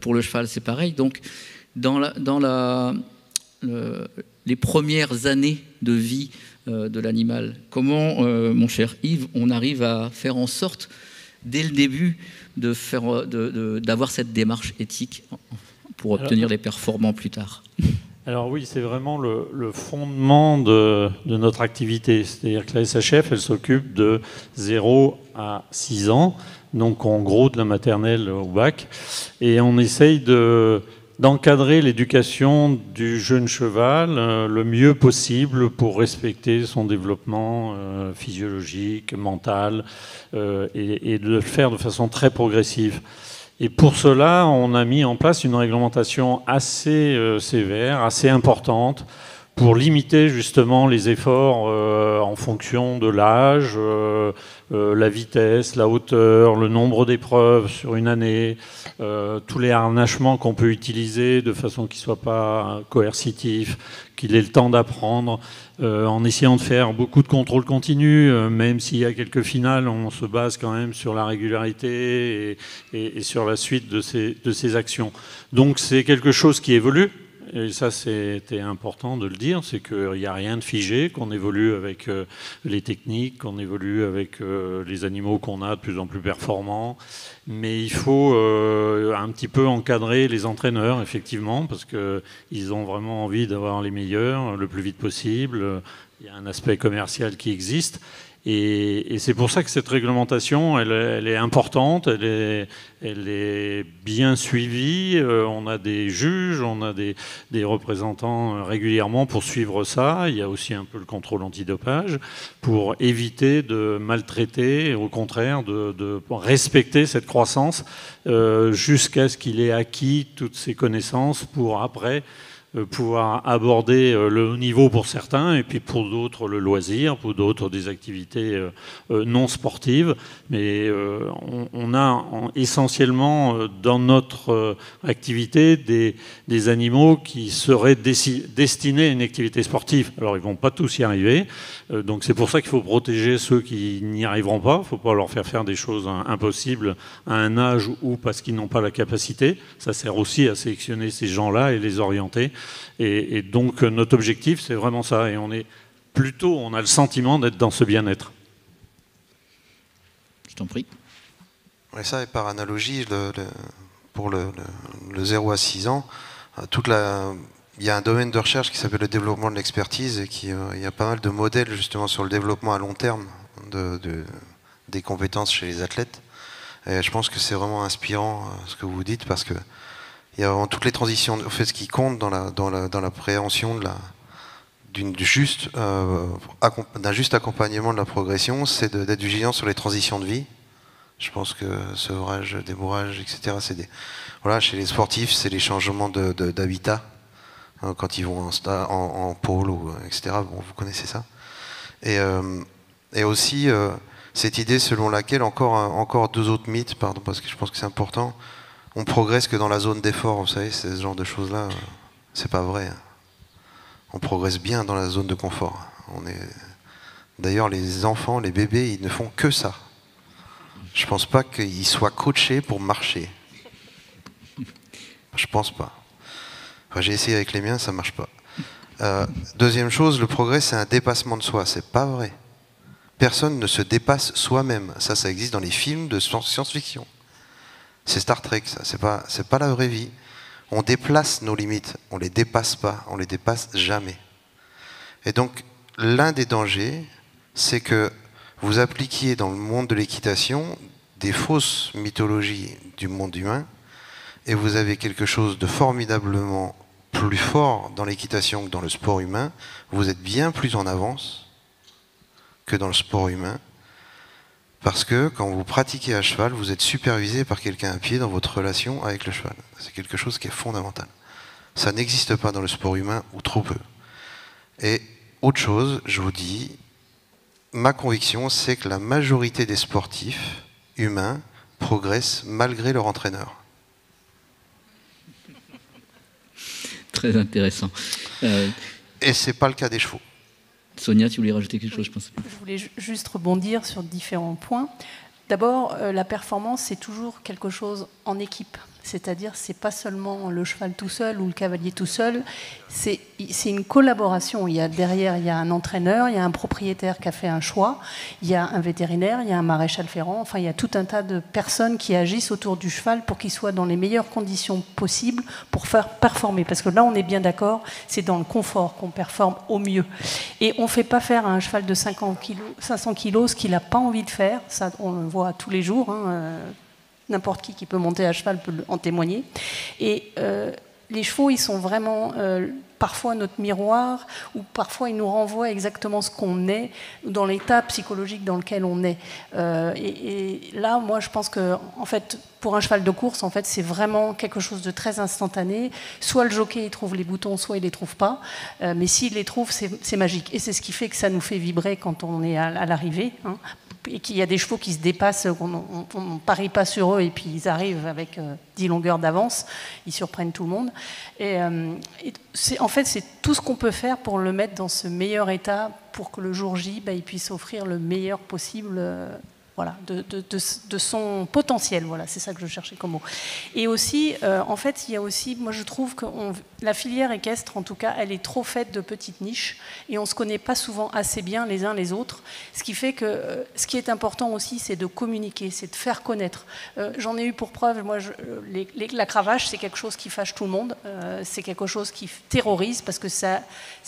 pour le cheval, c'est pareil. Donc, les premières années de vie de l'animal, comment, mon cher Yves, on arrive à faire en sorte, dès le début, d'avoir cette démarche éthique pour obtenir des performants plus tard? Alors oui, c'est vraiment le fondement de notre activité. C'est-à-dire que la SHF, elle s'occupe de 0 à 6 ans, donc en gros de la maternelle au bac. Et on essaye d'encadrer l'éducation du jeune cheval le mieux possible pour respecter son développement physiologique, mental, et de le faire de façon très progressive. Et pour cela, on a mis en place une réglementation assez sévère, assez importante, pour limiter justement les efforts en fonction de l'âge, la vitesse, la hauteur, le nombre d'épreuves sur une année, tous les harnachements qu'on peut utiliser de façon qu'ils ne soient pas coercitifs, qu'il ait le temps d'apprendre, en essayant de faire beaucoup de contrôles continus, même s'il y a quelques finales, on se base quand même sur la régularité et sur la suite de ces actions. Donc c'est quelque chose qui évolue. Et ça, c'était important de le dire, c'est qu'il n'y a rien de figé, qu'on évolue avec les techniques, qu'on évolue avec les animaux qu'on a de plus en plus performants. Mais il faut un petit peu encadrer les entraîneurs, effectivement, parce qu'ils ont vraiment envie d'avoir les meilleurs le plus vite possible. Il y a un aspect commercial qui existe. Et c'est pour ça que cette réglementation, elle est importante, elle est bien suivie. On a des juges, on a des représentants régulièrement pour suivre ça. Il y a aussi un peu le contrôle antidopage pour éviter de maltraiter, et au contraire de respecter cette croissance jusqu'à ce qu'il ait acquis toutes ses connaissances pour après pouvoir aborder le haut niveau pour certains et puis pour d'autres le loisir, pour d'autres des activités non sportives. Mais on a essentiellement dans notre activité des animaux qui seraient destinés à une activité sportive. Alors ils ne vont pas tous y arriver, donc c'est pour ça qu'il faut protéger ceux qui n'y arriveront pas. Il ne faut pas leur faire des choses impossibles à un âge ou parce qu'ils n'ont pas la capacité. Ça sert aussi à sélectionner ces gens-là et les orienter Et donc notre objectif, c'est vraiment ça. Et on a le sentiment d'être dans ce bien-être. Je t'en prie. Et ça, et par analogie, pour le 0 à 6 ans, il y a un domaine de recherche qui s'appelle le développement de l'expertise et il y a pas mal de modèles justement sur le développement à long terme des compétences chez les athlètes. Et je pense que c'est vraiment inspirant ce que vous dites, parce que il y a vraiment toutes les transitions. En fait, ce qui compte dans la préhension d'un juste accompagnement de la progression, c'est d'être vigilant sur les transitions de vie. Je pense que sevrage, débourrage, etc. Chez les sportifs, c'est les changements d'habitat quand ils vont en pôle, etc. Bon, vous connaissez ça. Et aussi cette idée selon laquelle, encore 2 autres mythes, pardon, parce que je pense que c'est important, on progresse que dans la zone d'effort, vous savez, ce genre de choses-là, c'est pas vrai. On progresse bien dans la zone de confort. D'ailleurs, les enfants, les bébés, ils ne font que ça. Je pense pas qu'ils soient coachés pour marcher. Je pense pas. Enfin, j'ai essayé avec les miens, ça marche pas. Deuxième chose, le progrès, c'est un dépassement de soi. C'est pas vrai. Personne ne se dépasse soi-même. Ça existe dans les films de science-fiction. C'est Star Trek, ça. C'est pas la vraie vie. On déplace nos limites. On les dépasse pas. On les dépasse jamais. Et donc, l'un des dangers, c'est que vous appliquiez dans le monde de l'équitation des fausses mythologies du monde humain, et vous avez quelque chose de formidablement plus fort dans l'équitation que dans le sport humain. Vous êtes bien plus en avance que dans le sport humain, parce que quand vous pratiquez à cheval, vous êtes supervisé par quelqu'un à pied dans votre relation avec le cheval. C'est quelque chose qui est fondamental. Ça n'existe pas dans le sport humain, ou trop peu. Et autre chose, je vous dis, ma conviction, c'est que la majorité des sportifs humains progressent malgré leur entraîneur. Très intéressant. Et c'est pas le cas des chevaux. Sonia, tu voulais rajouter quelque chose, je pense. Je voulais juste rebondir sur différents points. D'abord, la performance, c'est toujours quelque chose en équipe. C'est-à-dire, c'est pas seulement le cheval tout seul ou le cavalier tout seul, c'est une collaboration. Derrière, il y a un entraîneur, il y a un propriétaire qui a fait un choix, il y a un vétérinaire, il y a un maréchal ferrant, enfin, il y a tout un tas de personnes qui agissent autour du cheval pour qu'il soit dans les meilleures conditions possibles pour faire performer. Parce que là, on est bien d'accord, c'est dans le confort qu'on performe au mieux. Et on ne fait pas faire à un cheval de 500 kilos ce qu'il n'a pas envie de faire, ça, on le voit tous les jours, n'importe qui peut monter à cheval peut en témoigner. Et les chevaux, ils sont vraiment parfois notre miroir, ou parfois ils nous renvoient exactement ce qu'on est, dans l'état psychologique dans lequel on est. Et là, moi, je pense que, en fait, pour un cheval de course, en fait, c'est vraiment quelque chose de très instantané. Soit le jockey il trouve les boutons, soit il les trouve pas. Mais s'il les trouve, c'est magique. Et c'est ce qui fait que ça nous fait vibrer quand on est à l'arrivée. Et qu'il y a des chevaux qui se dépassent, on ne parie pas sur eux, et puis ils arrivent avec 10 longueurs d'avance, ils surprennent tout le monde. En fait, c'est tout ce qu'on peut faire pour le mettre dans ce meilleur état, pour que le jour J, il puisse offrir le meilleur possible de son potentiel. Voilà, c'est ça que je cherchais comme mot. Et aussi, en fait, il y a aussi, moi je trouve que la filière équestre, en tout cas, elle est trop faite de petites niches, et on ne se connaît pas souvent assez bien les uns les autres, ce qui fait que ce qui est important aussi, c'est de communiquer, c'est de faire connaître. J'en ai eu pour preuve, moi, la cravache, c'est quelque chose qui fâche tout le monde, c'est quelque chose qui terrorise, parce que ça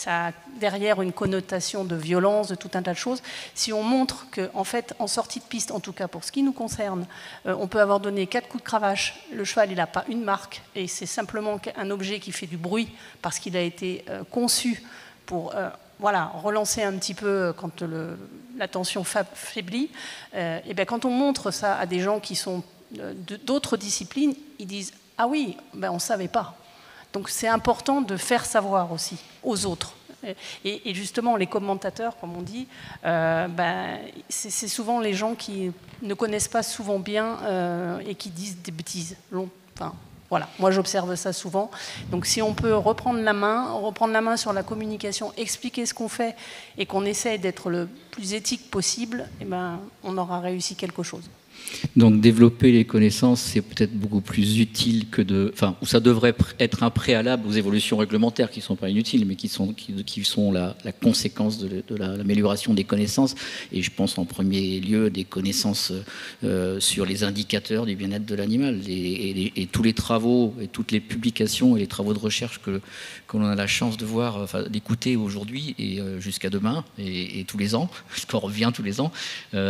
a derrière une connotation de violence, de tout un tas de choses. Si on montre qu'en fait, en sortie de piste, en tout cas pour ce qui nous concerne, on peut avoir donné 4 coups de cravache, le cheval il n'a pas une marque, et c'est simplement un objet qui fait du bruit parce qu'il a été conçu pour relancer un petit peu quand la tension faiblit. Et bien quand on montre ça à des gens qui sont d'autres disciplines, ils disent « Ah oui, on ne savait pas ». Donc c'est important de faire savoir aussi aux autres. Et justement, les commentateurs, comme on dit, c'est souvent les gens qui ne connaissent pas souvent bien et qui disent des bêtises. Voilà, moi j'observe ça souvent. Donc si on peut reprendre la main sur la communication, expliquer ce qu'on fait et qu'on essaie d'être le plus éthique possible, on aura réussi quelque chose. Donc développer les connaissances, c'est peut-être beaucoup plus utile que de... Enfin, ça devrait être un préalable aux évolutions réglementaires qui ne sont pas inutiles, mais qui sont la conséquence de l'amélioration des connaissances. Et je pense en premier lieu des connaissances sur les indicateurs du bien-être de l'animal. Et tous les travaux et toutes les publications et les travaux de recherche que l'on a la chance de voir, enfin, d'écouter aujourd'hui et jusqu'à demain, et tous les ans, parce qu'on revient tous les ans,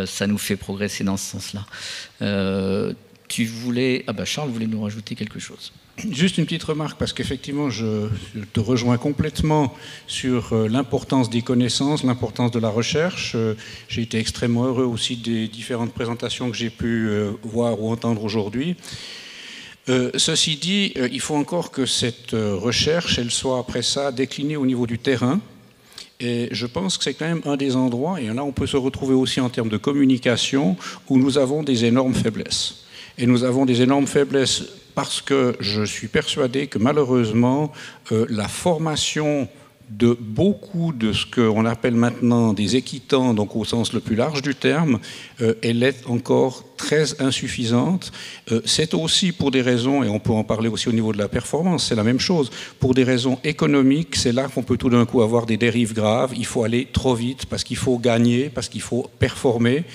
ça nous fait progresser dans ce sens-là. Tu voulais... Ah bah Charles voulait nous rajouter quelque chose. Juste une petite remarque, parce qu'effectivement, je te rejoins complètement sur l'importance des connaissances, l'importance de la recherche. J'ai été extrêmement heureux aussi des différentes présentations que j'ai pu voir ou entendre aujourd'hui. Ceci dit, il faut encore que cette recherche, elle soit après ça déclinée au niveau du terrain. Et je pense que c'est quand même un des endroits, et là on peut se retrouver aussi en termes de communication, où nous avons des énormes faiblesses. Et nous avons des énormes faiblesses parce que je suis persuadé que malheureusement, la formation de beaucoup de ce qu'on appelle maintenant des équitants, donc au sens le plus large du terme, elle est encore très insuffisante. C'est aussi pour des raisons, et on peut en parler aussi au niveau de la performance, c'est la même chose, pour des raisons économiques, c'est là qu'on peut tout d'un coup avoir des dérives graves. Il faut aller trop vite parce qu'il faut gagner, parce qu'il faut performer.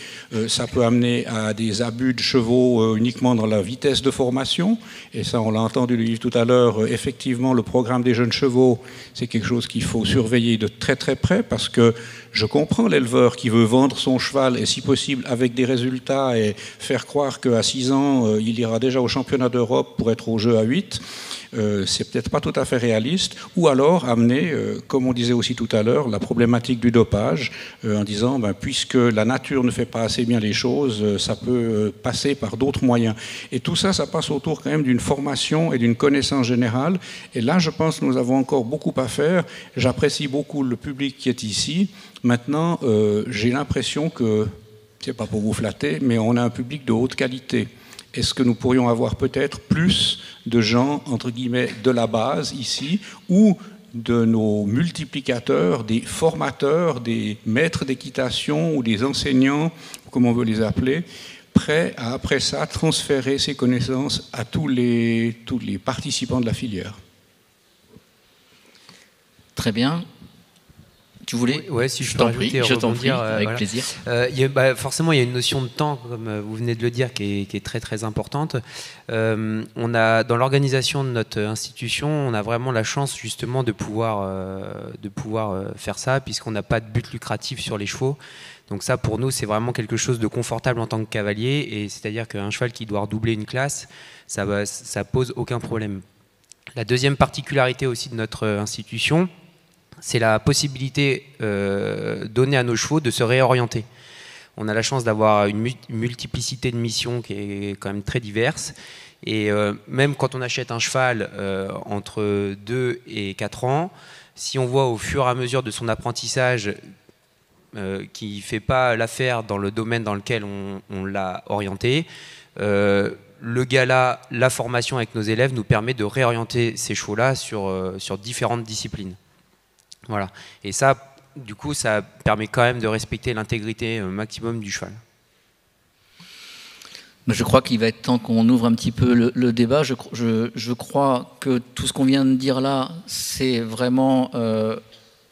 Ça peut amener à des abus de chevaux uniquement dans la vitesse de formation, et ça on l'a entendu le livre tout à l'heure, effectivement le programme des jeunes chevaux, c'est quelque chose qu'il faut surveiller de très très près, parce que je comprends l'éleveur qui veut vendre son cheval, et si possible avec des résultats, et faire croire qu'à 6 ans, il ira déjà au championnat d'Europe pour être au jeu à 8. C'est peut-être pas tout à fait réaliste. Ou alors amener, comme on disait aussi tout à l'heure, la problématique du dopage, en disant, puisque la nature ne fait pas assez bien les choses, ça peut passer par d'autres moyens. Et tout ça, ça passe autour quand même d'une formation et d'une connaissance générale. Et là, je pense que nous avons encore beaucoup à faire. J'apprécie beaucoup le public qui est ici. Maintenant, j'ai l'impression que, c'est pas pour vous flatter, mais on a un public de haute qualité. Est-ce que nous pourrions avoir peut-être plus de gens, entre guillemets, de la base ici, ou de nos multiplicateurs, des formateurs, des maîtres d'équitation ou des enseignants, comme on veut les appeler, prêts à, après ça, transférer ces connaissances à tous les participants de la filière? Très bien. Tu voulais? Ouais, si je peux rajouter, je t'en prie, avec voilà. plaisir. Forcément, il y a une notion de temps, comme vous venez de le dire, qui est très très importante. On a, dans l'organisation de notre institution, on a vraiment la chance justement de pouvoir faire ça, puisqu'on n'a pas de but lucratif sur les chevaux. Donc ça, pour nous, c'est vraiment quelque chose de confortable en tant que cavalier, et c'est-à-dire qu'un cheval qui doit redoubler une classe, ça pose aucun problème. La deuxième particularité aussi de notre institution, c'est la possibilité donnée à nos chevaux de se réorienter. On a la chance d'avoir une multiplicité de missions qui est quand même très diverse. Et même quand on achète un cheval entre 2 et 4 ans, si on voit au fur et à mesure de son apprentissage qu'il ne fait pas l'affaire dans le domaine dans lequel on l'a orienté, le gala, la formation avec nos élèves nous permet de réorienter ces chevaux-là sur différentes disciplines. Voilà. Et ça, du coup, ça permet quand même de respecter l'intégrité maximum du cheval. Je crois qu'il va être temps qu'on ouvre un petit peu le débat. Je crois que tout ce qu'on vient de dire là, c'est vraiment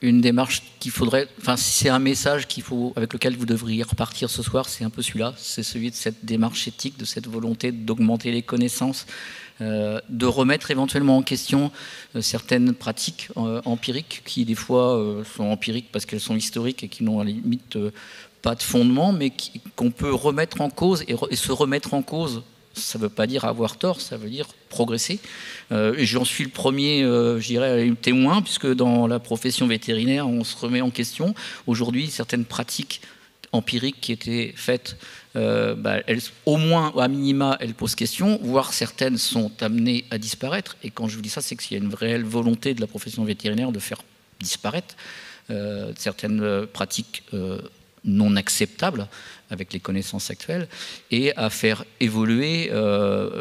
une démarche qu'il faudrait... Enfin, c'est un message avec lequel vous devriez repartir ce soir, c'est un peu celui-là. C'est celui de cette démarche éthique, de cette volonté d'augmenter les connaissances, de remettre éventuellement en question certaines pratiques empiriques qui des fois sont empiriques parce qu'elles sont historiques et qui n'ont à la limite pas de fondement, mais qu'on peut remettre en cause. Et se remettre en cause, ça ne veut pas dire avoir tort, ça veut dire progresser. Et j'en suis le premier, je dirais, témoin, puisque dans la profession vétérinaire, on se remet en question. Aujourd'hui, certaines pratiques empiriques qui étaient faites, elles, au moins, à minima, elles posent question, voire certaines sont amenées à disparaître. Et quand je vous dis ça, c'est qu'il y a une réelle volonté de la profession vétérinaire de faire disparaître certaines pratiques non acceptable avec les connaissances actuelles, et à faire évoluer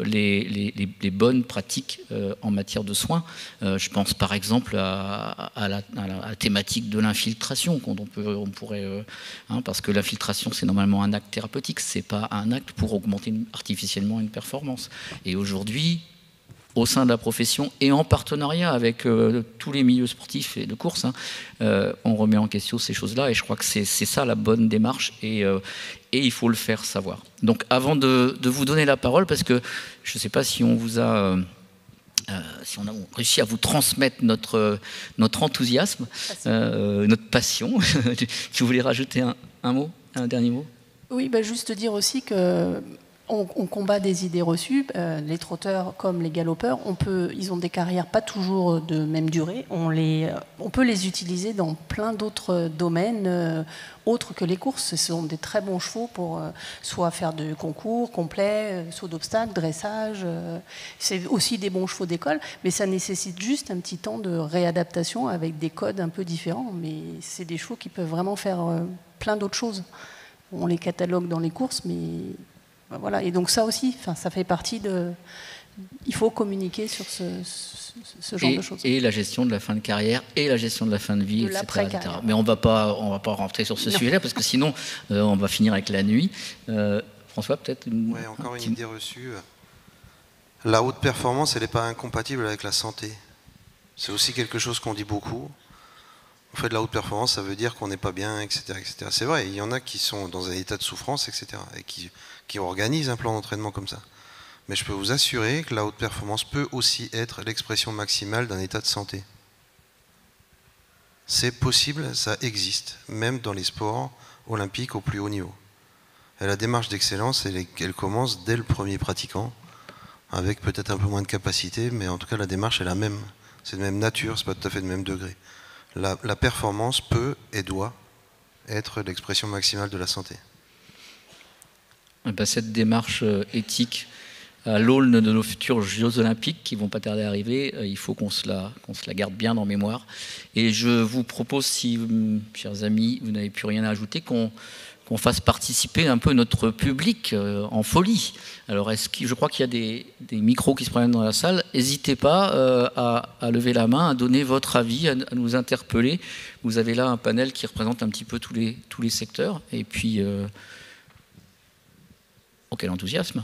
les bonnes pratiques en matière de soins. Je pense par exemple à la thématique de l'infiltration, on pourrait, parce que l'infiltration c'est normalement un acte thérapeutique, c'est pas un acte pour augmenter artificiellement une performance. Et aujourd'hui, au sein de la profession et en partenariat avec tous les milieux sportifs et de course, on remet en question ces choses-là, et je crois que c'est ça la bonne démarche, et il faut le faire savoir. Donc avant de vous donner la parole, parce que je ne sais pas si on vous a... si on a réussi à vous transmettre notre enthousiasme, notre passion. Tu voulais rajouter un mot, un dernier mot? Oui, juste dire aussi que on combat des idées reçues. Les trotteurs comme les galopeurs, ils ont des carrières pas toujours de même durée. On peut les utiliser dans plein d'autres domaines autres que les courses. Ce sont des très bons chevaux pour soit faire de concours complets, saut d'obstacles, dressage. C'est aussi des bons chevaux d'école, mais ça nécessite juste un petit temps de réadaptation avec des codes un peu différents. Mais c'est des chevaux qui peuvent vraiment faire plein d'autres choses. On les catalogue dans les courses, mais voilà. Et donc ça aussi, ça fait partie de... Il faut communiquer sur ce genre de choses. Et la gestion de la fin de carrière et la gestion de la fin de vie, etc. Mais on va pas rentrer sur ce sujet-là, parce que sinon, on va finir avec la nuit. François, peut-être encore une idée reçue. La haute performance, elle n'est pas incompatible avec la santé. C'est aussi quelque chose qu'on dit beaucoup. On fait de la haute performance, ça veut dire qu'on n'est pas bien, etc., etc. C'est vrai, il y en a qui sont dans un état de souffrance, etc., et qui organisent un plan d'entraînement comme ça. Mais je peux vous assurer que la haute performance peut aussi être l'expression maximale d'un état de santé. C'est possible, ça existe, même dans les sports olympiques au plus haut niveau. Et la démarche d'excellence, elle commence dès le premier pratiquant, avec peut-être un peu moins de capacité, mais en tout cas la démarche est la même. C'est de même nature, c'est pas tout à fait de même degré. La performance peut et doit être l'expression maximale de la santé. Cette démarche éthique à l'aune de nos futurs Jeux Olympiques qui ne vont pas tarder à arriver, il faut qu'on se la garde bien en mémoire. Et je vous propose, si, chers amis, vous n'avez plus rien à ajouter, qu'on fasse participer un peu notre public en folie. Alors, je crois qu'il y a des micros qui se promènent dans la salle. N'hésitez pas à lever la main, à donner votre avis, à nous interpeller. Vous avez là un panel qui représente un petit peu tous les secteurs. Et puis, quel enthousiasme!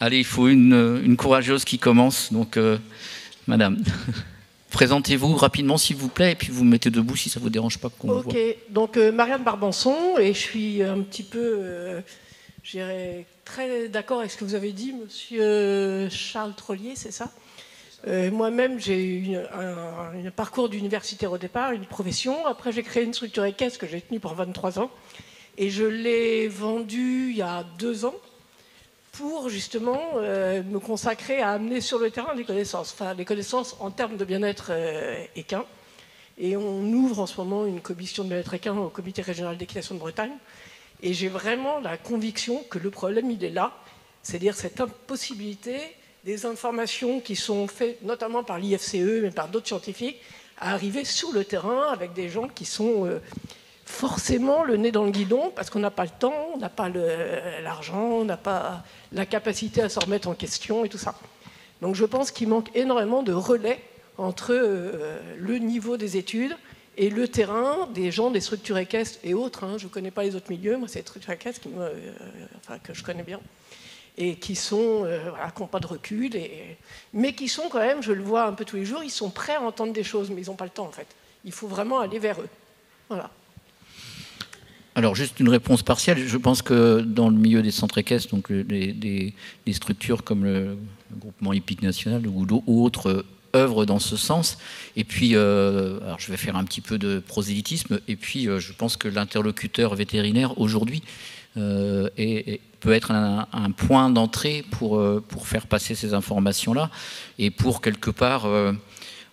Allez, il faut une courageuse qui commence. Donc, madame, présentez-vous rapidement, s'il vous plaît, et puis vous mettez debout si ça ne vous dérange pas qu'on vous voit. Ok, donc Marianne Barbanson, et je suis un petit peu, je dirais, très d'accord avec ce que vous avez dit, monsieur Charles Trollier, c'est ça? Moi-même, j'ai eu un parcours d'universitaire au départ, une profession. Après, j'ai créé une structure équestre que j'ai tenue pour 23 ans. Et je l'ai vendue il y a 2 ans pour justement me consacrer à amener sur le terrain les connaissances. Enfin, les connaissances en termes de bien-être équin. Et on ouvre en ce moment une commission de bien-être équin au comité régional d'équitation de Bretagne. Et j'ai vraiment la conviction que le problème, il est là. C'est-à-dire cette impossibilité des informations qui sont faites notamment par l'IFCE, mais par d'autres scientifiques, à arriver sur le terrain avec des gens qui sont... forcément le nez dans le guidon, parce qu'on n'a pas le temps, on n'a pas l'argent, on n'a pas la capacité à se remettre en question et tout ça. Donc je pense qu'il manque énormément de relais entre le niveau des études et le terrain des gens des structures équestres et autres. Je ne connais pas les autres milieux, moi c'est les structures équestres que je connais bien, et qui sont qui n'ont pas de recul, mais qui sont quand même, je le vois un peu tous les jours, ils sont prêts à entendre des choses, mais ils n'ont pas le temps en fait. Il faut vraiment aller vers eux. Voilà. Alors, juste une réponse partielle. Je pense que dans le milieu des centres équestres, donc des structures comme le groupement hippique national ou autres œuvrent dans ce sens. Et puis, alors je vais faire un petit peu de prosélytisme. Et puis, je pense que l'interlocuteur vétérinaire aujourd'hui peut être un point d'entrée pour faire passer ces informations-là et pour quelque part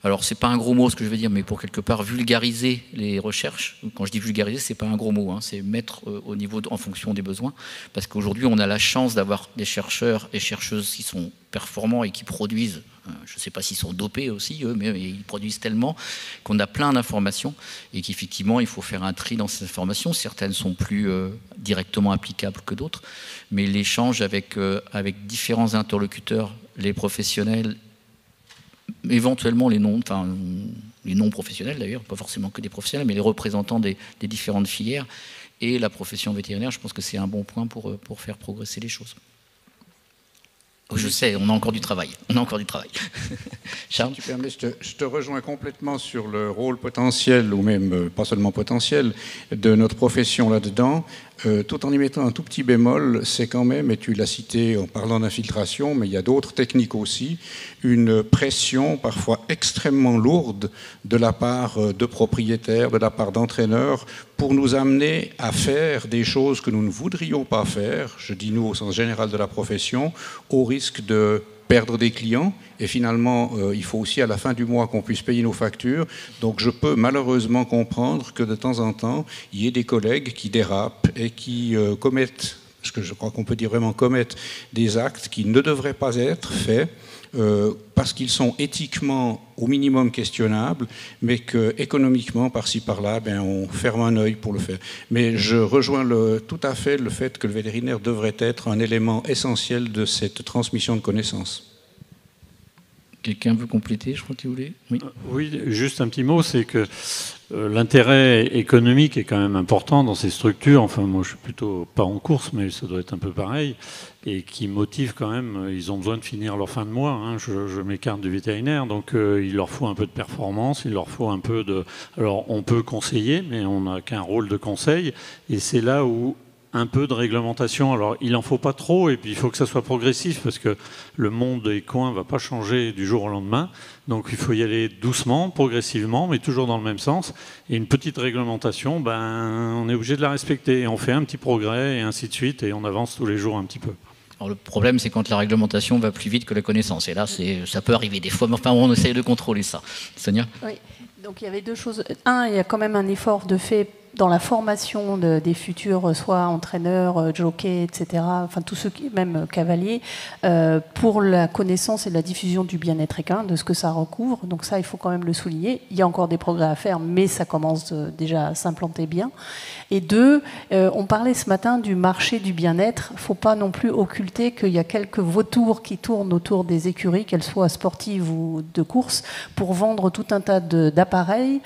alors c'est pas un gros mot ce que je veux dire, mais pour quelque part vulgariser les recherches. Quand je dis vulgariser, c'est pas un gros mot, hein, c'est mettre au niveau en fonction des besoins, parce qu'aujourd'hui on a la chance d'avoir des chercheurs et chercheuses qui sont performants et qui produisent. Je ne sais pas s'ils sont dopés aussi, eux, mais ils produisent tellement qu'on a plein d'informations et qu'effectivement il faut faire un tri dans ces informations. Certaines sont plus directement applicables que d'autres, mais l'échange avec différents interlocuteurs, les professionnels, éventuellement les non professionnels d'ailleurs, pas forcément que des professionnels, mais les représentants des différentes filières et la profession vétérinaire, je pense que c'est un bon point pour faire progresser les choses. Je sais, on a encore du travail. Charles ? Si tu permets, je te rejoins complètement sur le rôle potentiel, ou même pas seulement potentiel, de notre profession là-dedans. Tout en y mettant un tout petit bémol, c'est quand même, et tu l'as cité en parlant d'infiltration, mais il y a d'autres techniques aussi, une pression parfois extrêmement lourde de la part de propriétaires, de la part d'entraîneurs, pour nous amener à faire des choses que nous ne voudrions pas faire, je dis nous au sens général de la profession, au risque de perdre des clients, et finalement, il faut aussi à la fin du mois qu'on puisse payer nos factures. Donc je peux malheureusement comprendre que de temps en temps, il y ait des collègues qui dérapent et qui commettent, parce que je crois qu'on peut dire vraiment commettent, des actes qui ne devraient pas être faits, parce qu'ils sont éthiquement au minimum questionnables, mais qu'économiquement, par-ci par-là, on ferme un œil pour le faire. Mais je rejoins tout à fait le fait que le vétérinaire devrait être un élément essentiel de cette transmission de connaissances. Quelqu'un veut compléter, je crois que tu voulais ? Oui. Oui, juste un petit mot, c'est que l'intérêt économique est quand même important dans ces structures. Enfin, moi, je suis plutôt pas en course, mais ça doit être un peu pareil, et qui motive quand même. Ils ont besoin de finir leur fin de mois. Hein. Je m'écarte du vétérinaire, donc il leur faut un peu de performance, il leur faut un peu de. Alors, on peut conseiller, mais on n'a qu'un rôle de conseil, et c'est là où un peu de réglementation. Alors, il n'en faut pas trop, et puis il faut que ça soit progressif, parce que le monde des coins ne va pas changer du jour au lendemain. Donc, il faut y aller doucement, progressivement, mais toujours dans le même sens. Et une petite réglementation, on est obligé de la respecter. Et on fait un petit progrès, et ainsi de suite, et on avance tous les jours un petit peu. Alors, le problème, c'est quand la réglementation va plus vite que la connaissance. Et là, ça peut arriver des fois, mais enfin, on essaye de contrôler ça. Sonia ? Oui, donc il y avait deux choses. Un, il y a quand même un effort de fait dans la formation des futurs, soit entraîneurs, jockeys, etc., enfin tous ceux qui, même cavaliers, pour la connaissance et la diffusion du bien-être équin, de ce que ça recouvre. Donc ça, il faut quand même le souligner. Il y a encore des progrès à faire, mais ça commence déjà à s'implanter bien. Et deux, on parlait ce matin du marché du bien-être. Il ne faut pas non plus occulter qu'il y a quelques vautours qui tournent autour des écuries, qu'elles soient sportives ou de course, pour vendre tout un tas d'appareils,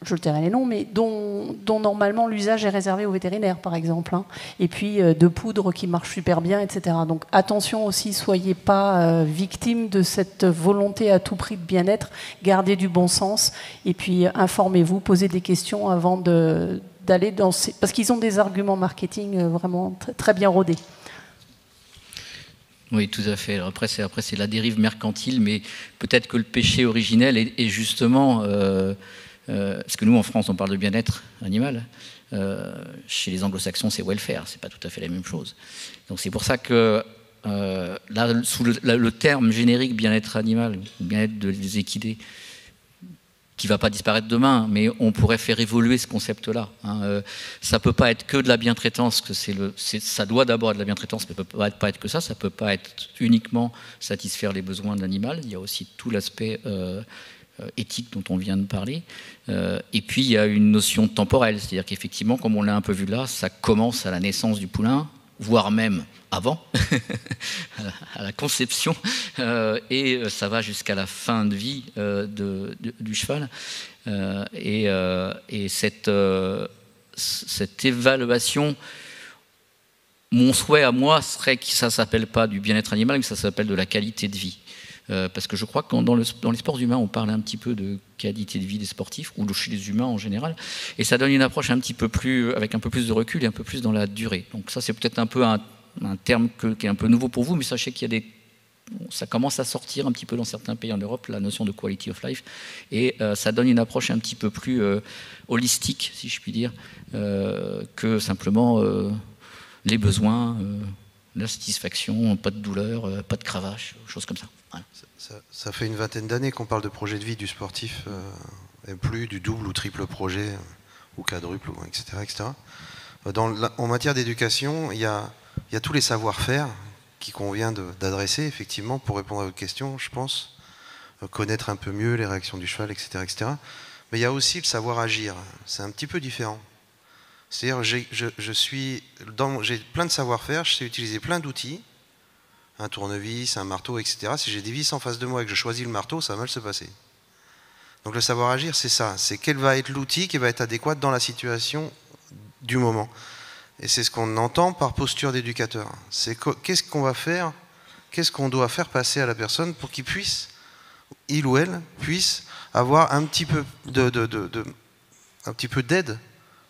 je le tairai les noms, mais dont normalement l'usage est réservé aux vétérinaires, par exemple. Hein. Et puis de poudre qui marche super bien, etc. Donc attention aussi, soyez pas victimes de cette volonté à tout prix de bien-être, gardez du bon sens, et puis informez-vous, posez des questions avant d'aller dans ces... Parce qu'ils ont des arguments marketing vraiment très bien rodés. Oui, tout à fait. Alors après, c'est la dérive mercantile, mais peut-être que le péché originel est justement... parce que nous, en France, on parle de bien-être animal. Chez les anglo-saxons, c'est welfare. C'est pas tout à fait la même chose. Donc c'est pour ça que là, sous le terme générique bien-être animal, bien-être des équidés, qui ne va pas disparaître demain, mais on pourrait faire évoluer ce concept-là. Hein. Ça ne peut pas être que de la bientraitance, ça doit d'abord être de la bientraitance, mais ça ne peut pas être que ça ne peut pas être uniquement satisfaire les besoins de l'animal, il y a aussi tout l'aspect éthique dont on vient de parler. Et puis il y a une notion temporelle, c'est-à-dire qu'effectivement, comme on l'a un peu vu là, ça commence à la naissance du poulain, voire même avant, à la conception, et ça va jusqu'à la fin de vie du cheval. Et cette évaluation, mon souhait à moi serait que ça ne s'appelle pas du bien-être animal, mais que ça s'appelle de la qualité de vie. Parce que je crois que dans les sports humains, on parle un petit peu de qualité de vie des sportifs, ou chez les humains en général, et ça donne une approche un petit peu plus, avec un peu plus de recul et un peu plus dans la durée. Donc ça, c'est peut-être un peu un terme qui est un peu nouveau pour vous, mais sachez qu'il y a ça commence à sortir un petit peu dans certains pays en Europe, la notion de quality of life, et ça donne une approche un petit peu plus holistique, si je puis dire, que simplement les besoins, la satisfaction, pas de douleur, pas de cravache, choses comme ça. Voilà. Ça fait une vingtaine d'années qu'on parle de projet de vie du sportif, et plus du double ou triple projet, ou quadruple, etc. etc. En matière d'éducation, il y a tous les savoir-faire qu'il convient d'adresser, effectivement, pour répondre à votre question, je pense. Connaître un peu mieux les réactions du cheval, etc. etc. Mais il y a aussi le savoir-agir. C'est un petit peu différent. C'est-à-dire, j'ai plein de savoir-faire, je sais utiliser plein d'outils, un tournevis, un marteau, etc. Si j'ai des vis en face de moi et que je choisis le marteau, ça va mal se passer. Donc le savoir-agir, c'est ça. C'est quel va être l'outil qui va être adéquat dans la situation du moment. Et c'est ce qu'on entend par posture d'éducateur. C'est qu'est-ce qu'on va faire, qu'est-ce qu'on doit faire passer à la personne pour qu'il puisse, il ou elle, puisse avoir un petit peu d'aide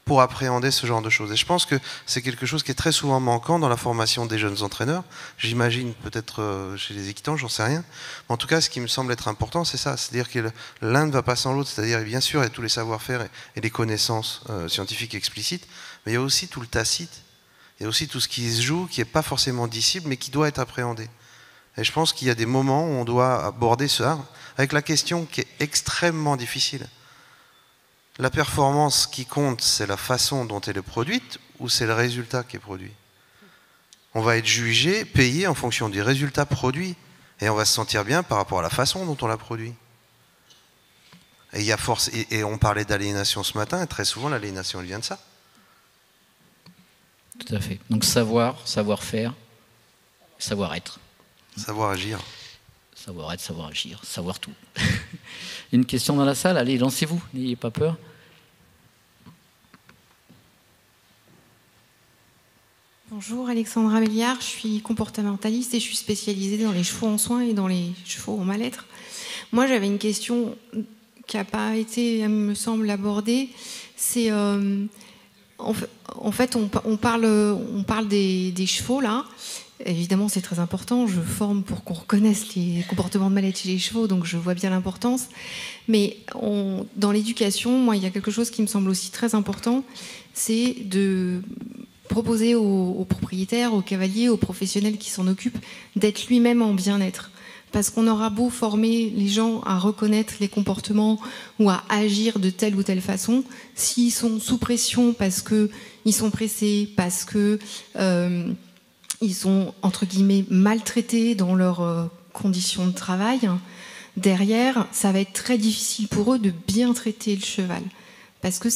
pour appréhender ce genre de choses. Et je pense que c'est quelque chose qui est très souvent manquant dans la formation des jeunes entraîneurs. J'imagine peut-être chez les équitants, j'en sais rien. Mais en tout cas, ce qui me semble être important, c'est ça. C'est-à-dire que l'un ne va pas sans l'autre. C'est-à-dire, bien sûr, il y a tous les savoir-faire et les connaissances scientifiques explicites, mais il y a aussi tout le tacite. Il y a aussi tout ce qui se joue, qui n'est pas forcément dissible, mais qui doit être appréhendé. Et je pense qu'il y a des moments où on doit aborder ça avec la question qui est extrêmement difficile. La performance qui compte, c'est la façon dont elle est produite ou c'est le résultat qui est produit? On va être jugé, payé en fonction du résultat produit. Et on va se sentir bien par rapport à la façon dont on l'a produit. Et, et on parlait d'aliénation ce matin, et très souvent l'aliénation elle vient de ça. Tout à fait. Donc savoir-faire, savoir-être. Savoir-agir. Savoir-être, savoir-agir, savoir tout. Une question dans la salle, allez, lancez-vous, n'ayez pas peur. Bonjour, Alexandra Méliard, je suis comportementaliste et je suis spécialisée dans les chevaux en soins et dans les chevaux en mal-être. Moi, j'avais une question qui n'a pas été, me semble, abordée. C'est, en fait, on parle des chevaux, là. Évidemment, c'est très important. Je forme pour qu'on reconnaisse les comportements de mal-être chez les chevaux, donc je vois bien l'importance. Mais dans l'éducation, moi, il y a quelque chose qui me semble aussi très important, c'est de proposer aux propriétaires, aux cavaliers, aux professionnels qui s'en occupent, d'être lui-même en bien-être. Parce qu'on aura beau former les gens à reconnaître les comportements ou à agir de telle ou telle façon, s'ils sont sous pression parce qu'ils sont pressés, parce que ils sont, entre guillemets, maltraités dans leurs conditions de travail, derrière, ça va être très difficile pour eux de bien traiter le cheval. Parce que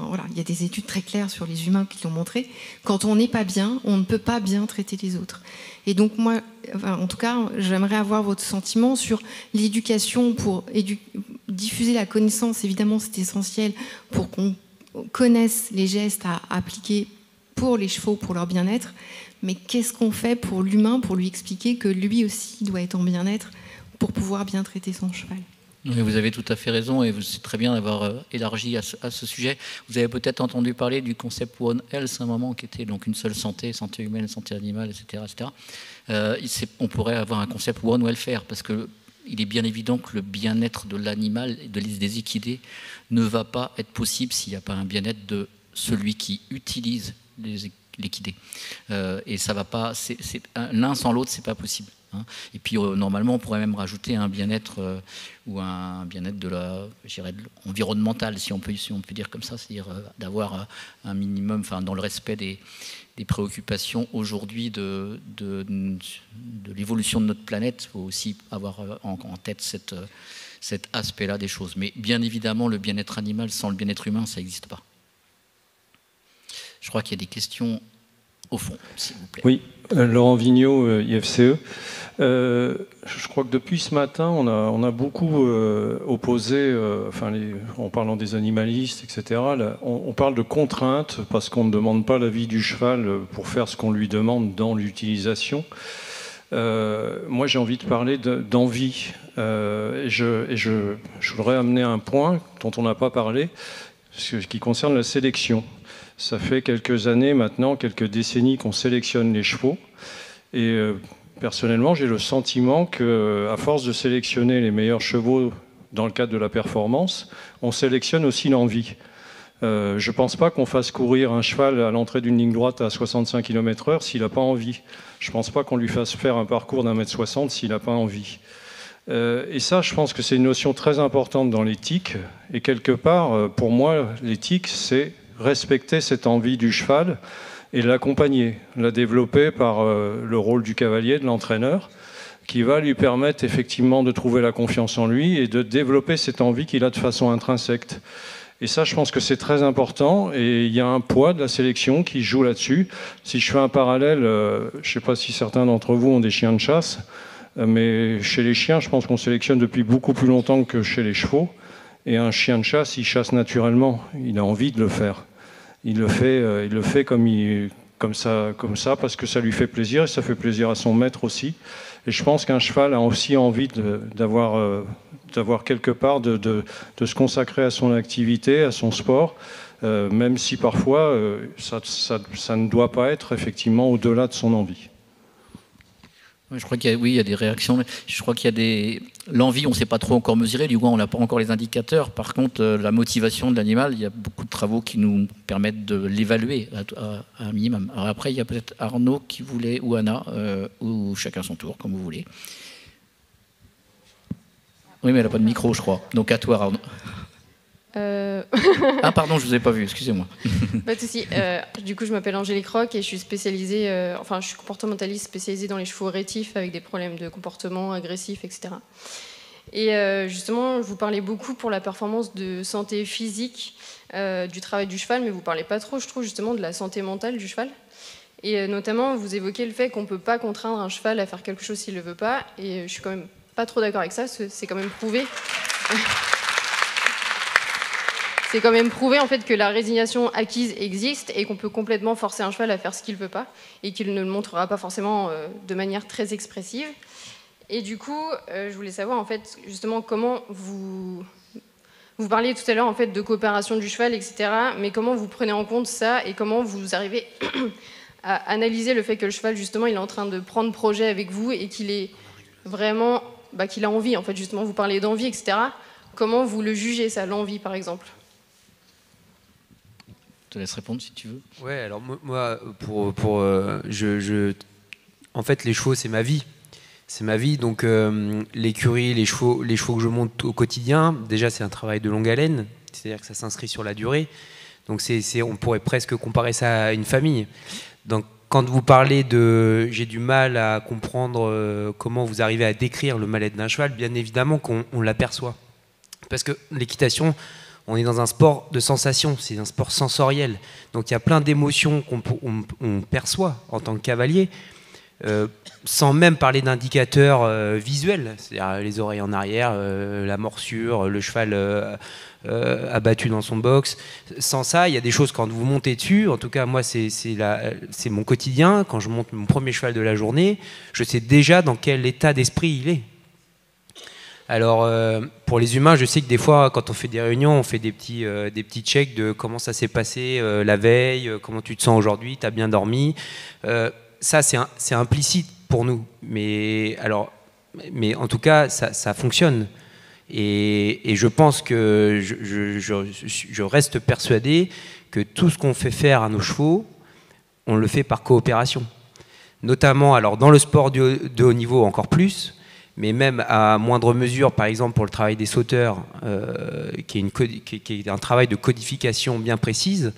voilà, il y a des études très claires sur les humains qui l'ont montré. Quand on n'est pas bien, on ne peut pas bien traiter les autres. Et donc moi, en tout cas, j'aimerais avoir votre sentiment sur l'éducation pour diffuser la connaissance. Évidemment, c'est essentiel pour qu'on connaisse les gestes à appliquer pour les chevaux, pour leur bien-être. Mais qu'est-ce qu'on fait pour l'humain, pour lui expliquer que lui aussi doit être en bien-être pour pouvoir bien traiter son cheval? Vous avez tout à fait raison et c'est très bien d'avoir élargi à ce sujet. Vous avez peut-être entendu parler du concept One Health à un moment qui était donc une seule santé, santé humaine, santé animale, etc. etc. On pourrait avoir un concept One Welfare parce qu'il est bien évident que le bien-être de l'animal et des équidés ne va pas être possible s'il n'y a pas un bien-être de celui qui utilise l'équidé. Et ça va pas, l'un sans l'autre, c'est pas possible. Et puis normalement, on pourrait même rajouter un bien-être ou un bien-être de environnemental, si on peut dire comme ça, c'est-à-dire d'avoir un minimum, dans le respect des préoccupations aujourd'hui de l'évolution de notre planète. Il faut aussi avoir en tête cet aspect-là des choses. Mais bien évidemment, le bien-être animal sans le bien-être humain, ça n'existe pas. Je crois qu'il y a des questions au fond, s'il vous plaît. Oui, Laurent Vigneault, IFCE. Je crois que depuis ce matin, on a beaucoup opposé, en parlant des animalistes, etc., là, on parle de contraintes parce qu'on ne demande pas l'avis du cheval pour faire ce qu'on lui demande dans l'utilisation. Moi, j'ai envie de parler d'envie. Je voudrais amener un point dont on n'a pas parlé, ce qui concerne la sélection. Ça fait quelques années maintenant, quelques décennies qu'on sélectionne les chevaux. Et personnellement, j'ai le sentiment qu'à force de sélectionner les meilleurs chevaux dans le cadre de la performance, on sélectionne aussi l'envie. Je ne pense pas qu'on fasse courir un cheval à l'entrée d'une ligne droite à 65 km/h s'il n'a pas envie. Je ne pense pas qu'on lui fasse faire un parcours d'1,60 m s'il n'a pas envie. Et ça, je pense que c'est une notion très importante dans l'éthique. Et quelque part, pour moi, l'éthique, c'est respecter cette envie du cheval et l'accompagner, la développer par le rôle du cavalier, de l'entraîneur, qui va lui permettre effectivement de trouver la confiance en lui et de développer cette envie qu'il a de façon intrinsèque. Et ça, je pense que c'est très important, et il y a un poids de la sélection qui joue là-dessus. Si je fais un parallèle, je ne sais pas si certains d'entre vous ont des chiens de chasse, mais chez les chiens, je pense qu'on sélectionne depuis beaucoup plus longtemps que chez les chevaux. Et un chien de chasse, il chasse naturellement, il a envie de le faire. Il le fait comme ça, parce que ça lui fait plaisir, et ça fait plaisir à son maître aussi. Et je pense qu'un cheval a aussi envie d'avoir quelque part, de se consacrer à son activité, à son sport, même si parfois ça ne doit pas être effectivement au-delà de son envie. Je crois qu'il y a des réactions. Je crois qu'il y a l'envie, on ne sait pas trop encore mesurer, du moins on n'a pas encore les indicateurs. Par contre, la motivation de l'animal, il y a beaucoup de travaux qui nous permettent de l'évaluer à un minimum. Alors après, il y a peut-être Arnaud qui voulait, ou Anna, ou chacun son tour, comme vous voulez. Oui, mais elle n'a pas de micro, je crois. Donc à toi, Arnaud. Ah pardon, je vous ai pas vu, excusez-moi. Pas de souci. Du coup, je m'appelle Angélique Roch et je suis spécialisée, je suis comportementaliste spécialisée dans les chevaux rétifs avec des problèmes de comportement agressif, etc. Et justement, je vous parlais beaucoup pour la performance de santé physique du travail du cheval, mais vous parlez pas trop, je trouve, justement, de la santé mentale du cheval. Et notamment, vous évoquez le fait qu'on peut pas contraindre un cheval à faire quelque chose s'il le veut pas. Et je suis quand même pas trop d'accord avec ça, parce que c'est quand même prouvé. C'est quand même prouvé en fait que la résignation acquise existe et qu'on peut complètement forcer un cheval à faire ce qu'il ne veut pas et qu'il ne le montrera pas forcément de manière très expressive. Et du coup, je voulais savoir en fait justement comment vous parliez tout à l'heure en fait de coopération du cheval, etc. Mais comment vous prenez en compte ça et comment vous arrivez à analyser le fait que le cheval justement il est en train de prendre projet avec vous et qu'il est vraiment qu'il a envie en fait justement vous parlez d'envie, etc. Comment vous le jugez ça, l'envie par exemple? Je te laisse répondre si tu veux. Ouais, alors moi, en fait, les chevaux, c'est ma vie. C'est ma vie, donc l'écurie, les chevaux que je monte au quotidien, déjà, c'est un travail de longue haleine, c'est-à-dire que ça s'inscrit sur la durée. Donc, on pourrait presque comparer ça à une famille. Donc, quand vous parlez de... J'ai du mal à comprendre comment vous arrivez à décrire le mal-être d'un cheval, bien évidemment qu'on l'aperçoit. Parce que l'équitation... On est dans un sport de sensation, c'est un sport sensoriel. Donc il y a plein d'émotions qu'on perçoit en tant que cavalier, sans même parler d'indicateurs visuels, c'est-à-dire les oreilles en arrière, la morsure, le cheval abattu dans son box. Sans ça, il y a des choses quand vous montez dessus, en tout cas moi c'est mon quotidien, quand je monte mon premier cheval de la journée, je sais déjà dans quel état d'esprit il est. Alors, pour les humains, je sais que des fois, quand on fait des réunions, on fait des petits checks de comment ça s'est passé la veille, comment tu te sens aujourd'hui, tu as bien dormi. Ça, c'est implicite pour nous. Mais en tout cas, ça fonctionne. Et je pense que je reste persuadé que tout ce qu'on fait faire à nos chevaux, on le fait par coopération. Notamment, alors dans le sport de haut niveau encore plus, mais même à moindre mesure, par exemple pour le travail des sauteurs, qui est un travail de codification bien précise.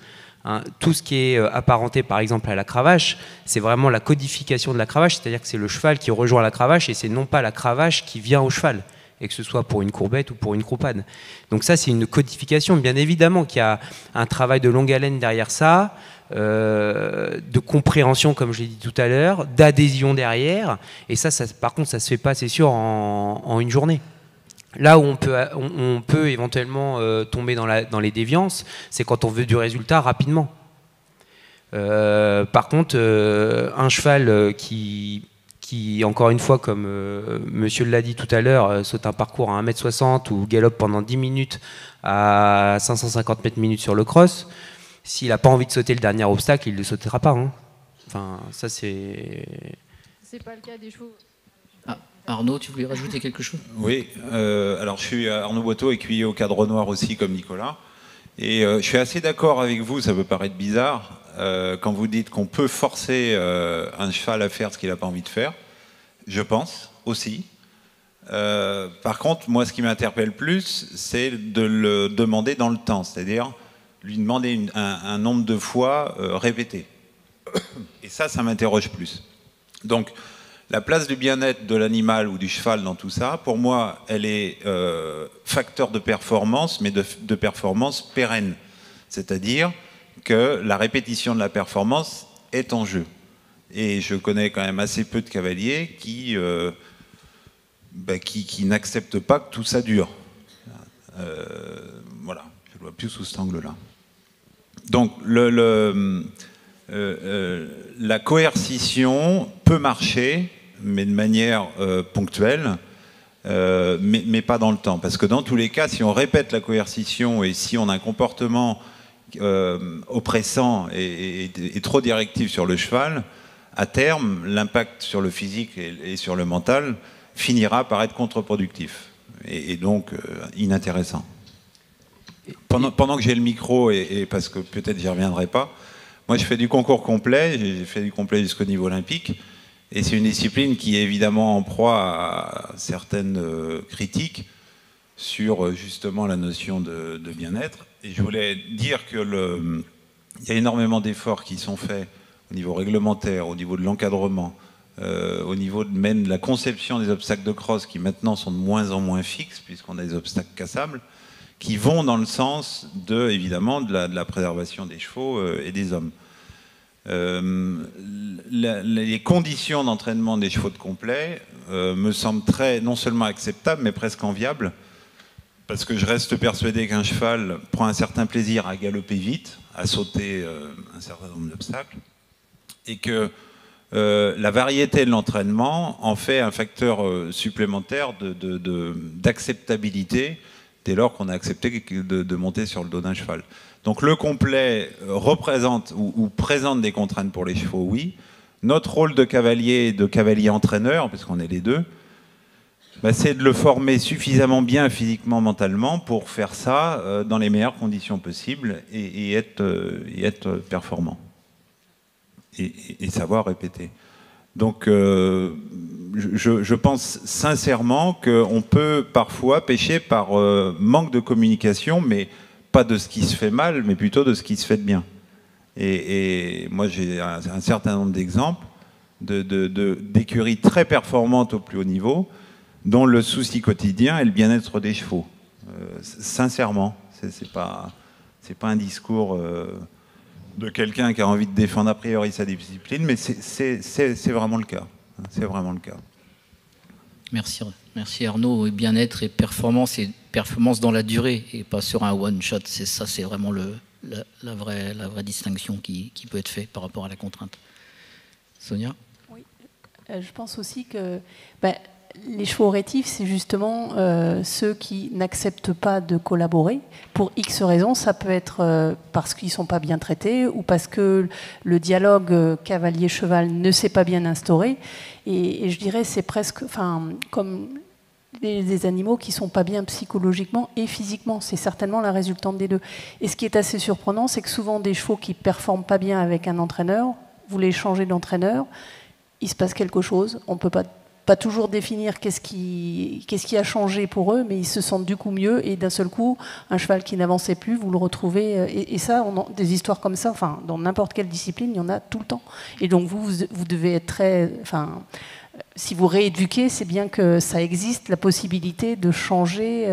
Hein, tout ce qui est apparenté par exemple à la cravache, c'est vraiment la codification de la cravache, c'est-à-dire que c'est le cheval qui rejoint la cravache et c'est non pas la cravache qui vient au cheval, et que ce soit pour une courbette ou pour une croupade. Donc ça, c'est une codification. Bien évidemment qu'il y a un travail de longue haleine derrière ça, de compréhension, comme je l'ai dit tout à l'heure, d'adhésion derrière. Et ça, par contre, ça se fait pas, c'est sûr, en une journée. Là où on peut éventuellement tomber dans les déviances, c'est quand on veut du résultat rapidement. Par contre, un cheval qui, encore une fois, comme monsieur l'a dit tout à l'heure, saute un parcours à 1m60 ou galope pendant 10 minutes à 550 mètres minutes sur le cross, s'il n'a pas envie de sauter le dernier obstacle, il ne le sautera pas. Hein. Enfin, ça c'est... C'est pas le cas des chevaux. Ah, Arnaud, tu voulais rajouter quelque chose? Oui, alors je suis Arnaud Boiteau, écuyer au Cadre Noir aussi, comme Nicolas. Et je suis assez d'accord avec vous, ça peut paraître bizarre, quand vous dites qu'on peut forcer un cheval à faire ce qu'il n'a pas envie de faire. Je pense aussi. Par contre, moi, ce qui m'interpelle plus, c'est de le demander dans le temps, c'est-à-dire lui demander un nombre de fois répété. Et ça m'interroge plus. Donc, la place du bien-être de l'animal ou du cheval dans tout ça, pour moi, elle est facteur de performance, mais de performance pérenne. C'est-à-dire que la répétition de la performance est en jeu. Et je connais quand même assez peu de cavaliers qui n'acceptent pas que tout ça dure. Voilà, je le vois plus sous cet angle-là. Donc, la coercition peut marcher, mais de manière ponctuelle, mais pas dans le temps. Parce que dans tous les cas, si on répète la coercition et si on a un comportement oppressant et trop directif sur le cheval, à terme, l'impact sur le physique et sur le mental finira par être contre-productif et donc inintéressant. Pendant que j'ai le micro, et parce que peut-être j'y reviendrai pas, moi je fais du concours complet, j'ai fait du complet jusqu'au niveau olympique, et c'est une discipline qui est évidemment en proie à certaines critiques sur justement la notion de bien-être. Et je voulais dire que il y a énormément d'efforts qui sont faits au niveau réglementaire, au niveau de l'encadrement, au niveau même de la conception des obstacles de cross qui maintenant sont de moins en moins fixes puisqu'on a des obstacles cassables, qui vont dans le sens évidemment de la préservation des chevaux et des hommes. Les conditions d'entraînement des chevaux de complet me semblent non seulement acceptables, mais presque enviables, parce que je reste persuadé qu'un cheval prend un certain plaisir à galoper vite, à sauter un certain nombre d'obstacles, et que la variété de l'entraînement en fait un facteur supplémentaire d'acceptabilité dès lors qu'on a accepté de monter sur le dos d'un cheval. Donc le complet représente ou présente des contraintes pour les chevaux, oui. Notre rôle de cavalier entraîneur, parce qu'on est les deux, c'est de le former suffisamment bien physiquement, mentalement pour faire ça dans les meilleures conditions possibles et être performant. Et savoir répéter. Donc je pense sincèrement qu'on peut parfois pécher par manque de communication, mais pas de ce qui se fait mal, mais plutôt de ce qui se fait de bien. Et moi j'ai un certain nombre d'exemples d'écuries très performantes au plus haut niveau, dont le souci quotidien est le bien-être des chevaux. Sincèrement, c'est pas un discours de quelqu'un qui a envie de défendre a priori sa discipline, mais c'est vraiment le cas. C'est vraiment le cas. Merci Arnaud. Bien-être et performance dans la durée et pas sur un one-shot. C'est vraiment la vraie distinction qui peut être faite par rapport à la contrainte. Sonia ? Oui, je pense aussi que les chevaux rétifs, c'est justement ceux qui n'acceptent pas de collaborer. Pour X raisons, ça peut être parce qu'ils ne sont pas bien traités ou parce que le dialogue cavalier-cheval ne s'est pas bien instauré. Et je dirais c'est presque comme des animaux qui ne sont pas bien psychologiquement et physiquement. C'est certainement la résultante des deux. Et ce qui est assez surprenant, c'est que souvent des chevaux qui ne performent pas bien avec un entraîneur, vous les changez d'entraîneur, il se passe quelque chose, on ne peut pas toujours définir qu'est-ce qui a changé pour eux, mais ils se sentent du coup mieux, et d'un seul coup, un cheval qui n'avançait plus, vous le retrouvez, et ça, des histoires comme ça, dans n'importe quelle discipline, il y en a tout le temps. Et donc vous devez être si vous rééduquez, c'est bien que ça existe, la possibilité de changer.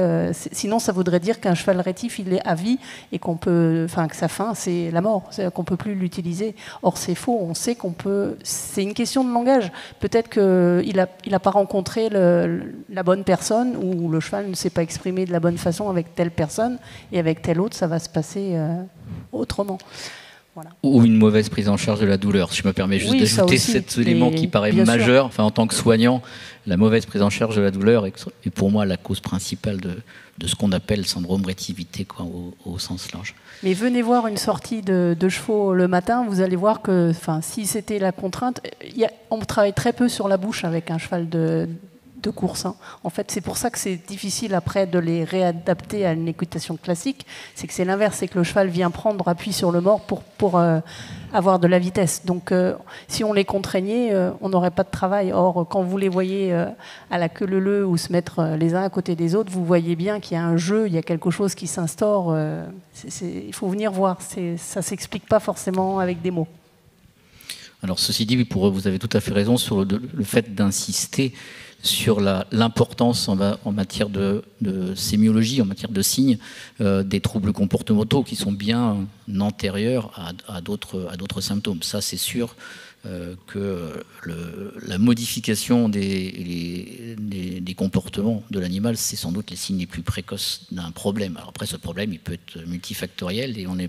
Sinon, ça voudrait dire qu'un cheval rétif, il est à vie et que sa fin, c'est la mort, qu'on ne peut plus l'utiliser. Or, c'est faux. On sait qu'on peut. C'est une question de langage. Peut-être qu'il n'a pas rencontré la bonne personne, ou le cheval ne s'est pas exprimé de la bonne façon avec telle personne, et avec telle autre, ça va se passer autrement. Voilà. Ou une mauvaise prise en charge de la douleur. Je me permets juste d'ajouter cet élément qui paraît majeur. En tant que soignant, la mauvaise prise en charge de la douleur est pour moi la cause principale de ce qu'on appelle syndrome rétivité, au sens large. Mais venez voir une sortie de chevaux le matin, vous allez voir que si c'était la contrainte, on travaille très peu sur la bouche avec un cheval de course. Hein. En fait, c'est pour ça que c'est difficile après de les réadapter à une équitation classique. C'est que c'est l'inverse, c'est que le cheval vient prendre appui sur le mors pour avoir de la vitesse. Donc, si on les contraignait, on n'aurait pas de travail. Or, quand vous les voyez à la queue leu-leu ou se mettre les uns à côté des autres, vous voyez bien qu'il y a un jeu, il y a quelque chose qui s'instaure. Il faut venir voir. Ça ne s'explique pas forcément avec des mots. Alors, ceci dit, vous avez tout à fait raison sur le fait d'insister sur l'importance en matière de sémiologie, en matière de signes, des troubles comportementaux qui sont bien antérieurs à d'autres symptômes. Ça, c'est sûr que la modification des comportements de l'animal, c'est sans doute les signes les plus précoces d'un problème. Alors après, ce problème, il peut être multifactoriel et on n'a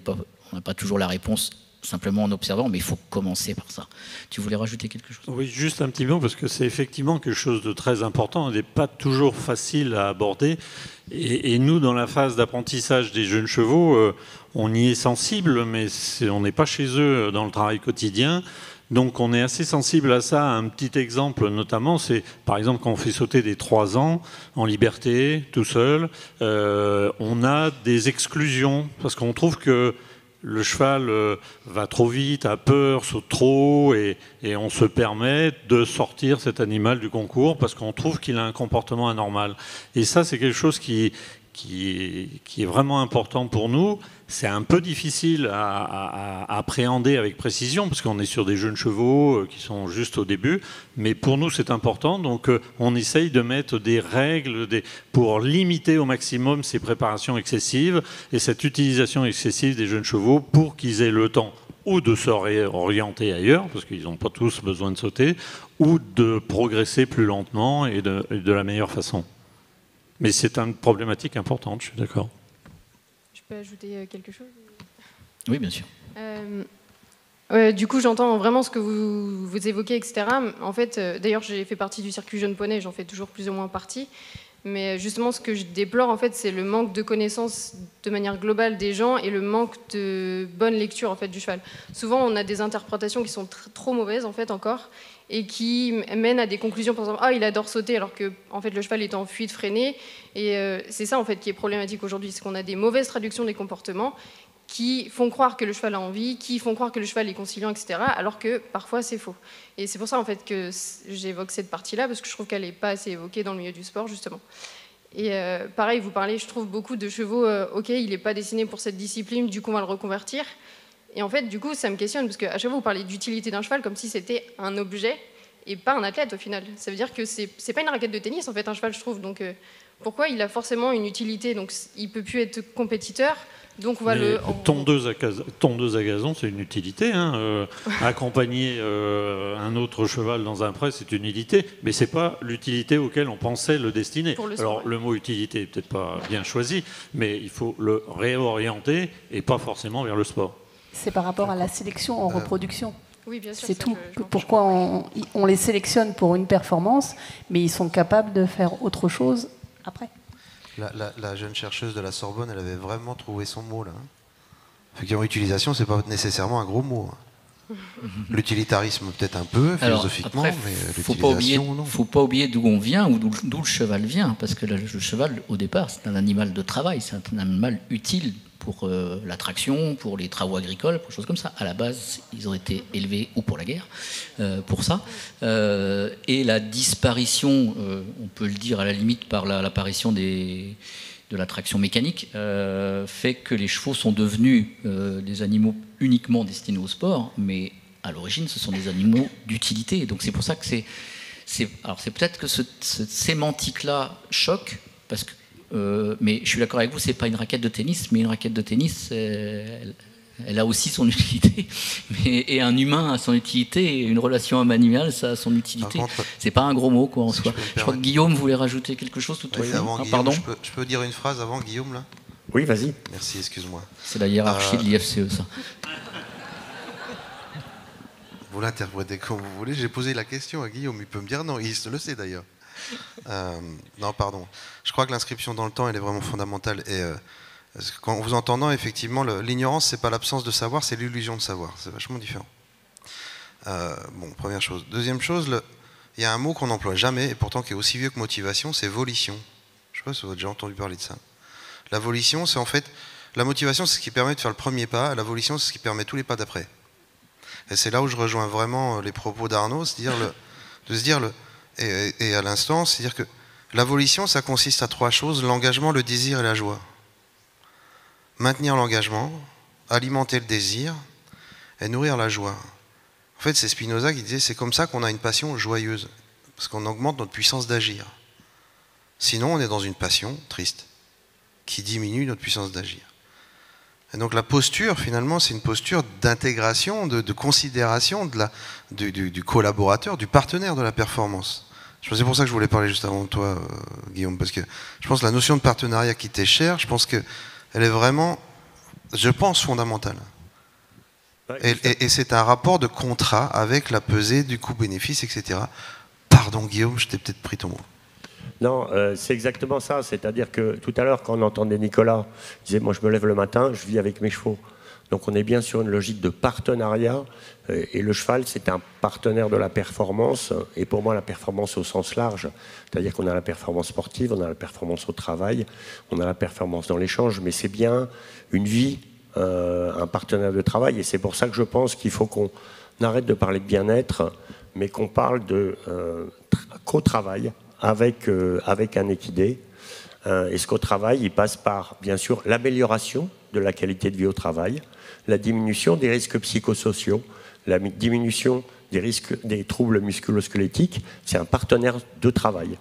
pas toujours la réponse simplement en observant, mais il faut commencer par ça. Tu voulais rajouter quelque chose ? Oui, juste un petit mot, parce que c'est effectivement quelque chose de très important. Il n'est pas toujours facile à aborder. Et nous, dans la phase d'apprentissage des jeunes chevaux, on y est sensible, mais on n'est pas chez eux dans le travail quotidien. Donc on est assez sensible à ça. Un petit exemple notamment, c'est par exemple quand on fait sauter des 3 ans en liberté, tout seul, on a des exclusions, parce qu'on trouve que le cheval va trop vite, a peur, saute trop, et on se permet de sortir cet animal du concours parce qu'on trouve qu'il a un comportement anormal. Et ça, c'est quelque chose qui est vraiment important pour nous. C'est un peu difficile à appréhender avec précision parce qu'on est sur des jeunes chevaux qui sont juste au début, mais pour nous c'est important, donc on essaye de mettre des règles pour limiter au maximum ces préparations excessives et cette utilisation excessive des jeunes chevaux pour qu'ils aient le temps ou de se réorienter ailleurs, parce qu'ils n'ont pas tous besoin de sauter, ou de progresser plus lentement et de la meilleure façon. Mais c'est une problématique importante, je suis d'accord. Je peux ajouter quelque chose ? Oui, bien sûr. Du coup, j'entends vraiment ce que vous évoquez, etc. En fait, d'ailleurs, j'ai fait partie du circuit jeune poney, j'en fais toujours plus ou moins partie. Mais justement, ce que je déplore, en fait, c'est le manque de connaissances de manière globale des gens et le manque de bonne lecture, en fait, du cheval. Souvent, on a des interprétations qui sont trop mauvaises, en fait, encore, et qui mènent à des conclusions, par exemple, ah, il adore sauter, alors que, en fait, le cheval est en fuite freinée. Et c'est ça, en fait, qui est problématique aujourd'hui, c'est qu'on a des mauvaises traductions des comportements qui font croire que le cheval a envie, qui font croire que le cheval est conciliant, etc., alors que parfois c'est faux. Et c'est pour ça en fait que j'évoque cette partie-là, parce que je trouve qu'elle n'est pas assez évoquée dans le milieu du sport, justement. Et pareil, vous parlez, je trouve, beaucoup de chevaux, ok, il n'est pas destiné pour cette discipline, du coup on va le reconvertir. Et en fait, du coup, ça me questionne, parce qu'à chaque fois vous parlez d'utilité d'un cheval comme si c'était un objet et pas un athlète au final. Ça veut dire que c'est pas une raquette de tennis, en fait, un cheval, je trouve. Donc pourquoi il a forcément une utilité ? Donc il peut plus être compétiteur. Donc on va tondeuse à gazon, c'est une utilité. Hein. Accompagner un autre cheval dans un pré, c'est une utilité, mais c'est pas l'utilité auquel on pensait le destiner. Alors le mot utilité est peut-être pas bien choisi, mais il faut le réorienter et pas forcément vers le sport. C'est par rapport à la sélection en reproduction. Oui, bien sûr. C'est tout. Pourquoi on les sélectionne pour une performance, mais ils sont capables de faire autre chose après. La jeune chercheuse de la Sorbonne, elle avait vraiment trouvé son mot là. Effectivement, utilisation, c'est pas nécessairement un gros mot. L'utilitarisme peut-être un peu, philosophiquement, après, mais l'utilisation, non. Faut pas oublier d'où on vient ou d'où le cheval vient, parce que le cheval, au départ, c'est un animal de travail, c'est un animal utile pour l'attraction, pour les travaux agricoles, pour des choses comme ça. À la base, ils ont été élevés ou pour la guerre, pour ça. Et la disparition, on peut le dire à la limite par l'apparition de la traction mécanique, fait que les chevaux sont devenus des animaux uniquement destinés au sport, mais à l'origine, ce sont des animaux d'utilité. Donc c'est pour ça que alors c'est peut-être que cette sémantique-là choque, parce que mais je suis d'accord avec vous, c'est pas une raquette de tennis, mais une raquette de tennis, elle a aussi son utilité. Et un humain a son utilité, et une relation homme animal, ça a son utilité. C'est pas un gros mot, quoi, en soi. Je crois que Guillaume voulait rajouter quelque chose tout à fait. Pardon. Je peux dire une phrase avant, Guillaume, là ? Oui, vas-y. Merci, excuse-moi. C'est la hiérarchie de l'IFCE, ça. Vous l'interprétez comme vous voulez. J'ai posé la question à Guillaume, il peut me dire non, il le sait d'ailleurs. Non, pardon. Je crois que l'inscription dans le temps, elle est vraiment fondamentale. Et en vous entendant, effectivement, l'ignorance, c'est pas l'absence de savoir, c'est l'illusion de savoir. C'est vachement différent. Bon, première chose. Deuxième chose, il y a un mot qu'on n'emploie jamais, et pourtant qui est aussi vieux que motivation, c'est volition. Je ne sais pas si vous avez déjà entendu parler de ça. La volition, c'est en fait... La motivation, c'est ce qui permet de faire le premier pas, la volition, c'est ce qui permet tous les pas d'après. Et c'est là où je rejoins vraiment les propos d'Arnaud, et à l'instant, c'est-à-dire que la volition, ça consiste à 3 choses, l'engagement, le désir et la joie. Maintenir l'engagement, alimenter le désir et nourrir la joie. En fait, c'est Spinoza qui disait, c'est comme ça qu'on a une passion joyeuse, parce qu'on augmente notre puissance d'agir. Sinon, on est dans une passion triste, qui diminue notre puissance d'agir. Et donc la posture, finalement, c'est une posture d'intégration, de considération du collaborateur, du partenaire de la performance. C'est pour ça que je voulais parler juste avant toi, Guillaume, parce que je pense que la notion de partenariat qui t'est chère, je pense qu'elle est vraiment, fondamentale. Et c'est un rapport de contrat avec la pesée du coût-bénéfice, etc. Pardon, Guillaume, je t'ai peut-être pris ton mot. Non, c'est exactement ça. C'est-à-dire que tout à l'heure, quand on entendait Nicolas, il disait, moi je me lève le matin, je vis avec mes chevaux. Donc on est bien sur une logique de partenariat. Et le cheval, c'est un partenaire de la performance. Et pour moi, la performance au sens large, c'est-à-dire qu'on a la performance sportive, on a la performance au travail, on a la performance dans l'échange, mais c'est bien une vie, un partenaire de travail. Et c'est pour ça que je pense qu'il faut qu'on arrête de parler de bien-être, mais qu'on parle de co-travail avec un équidé. Et ce co-travail, il passe par, bien sûr, l'amélioration de la qualité de vie au travail, la diminution des risques psychosociaux, la diminution des risques des troubles musculo-squelettiques. C'est un partenaire de travail.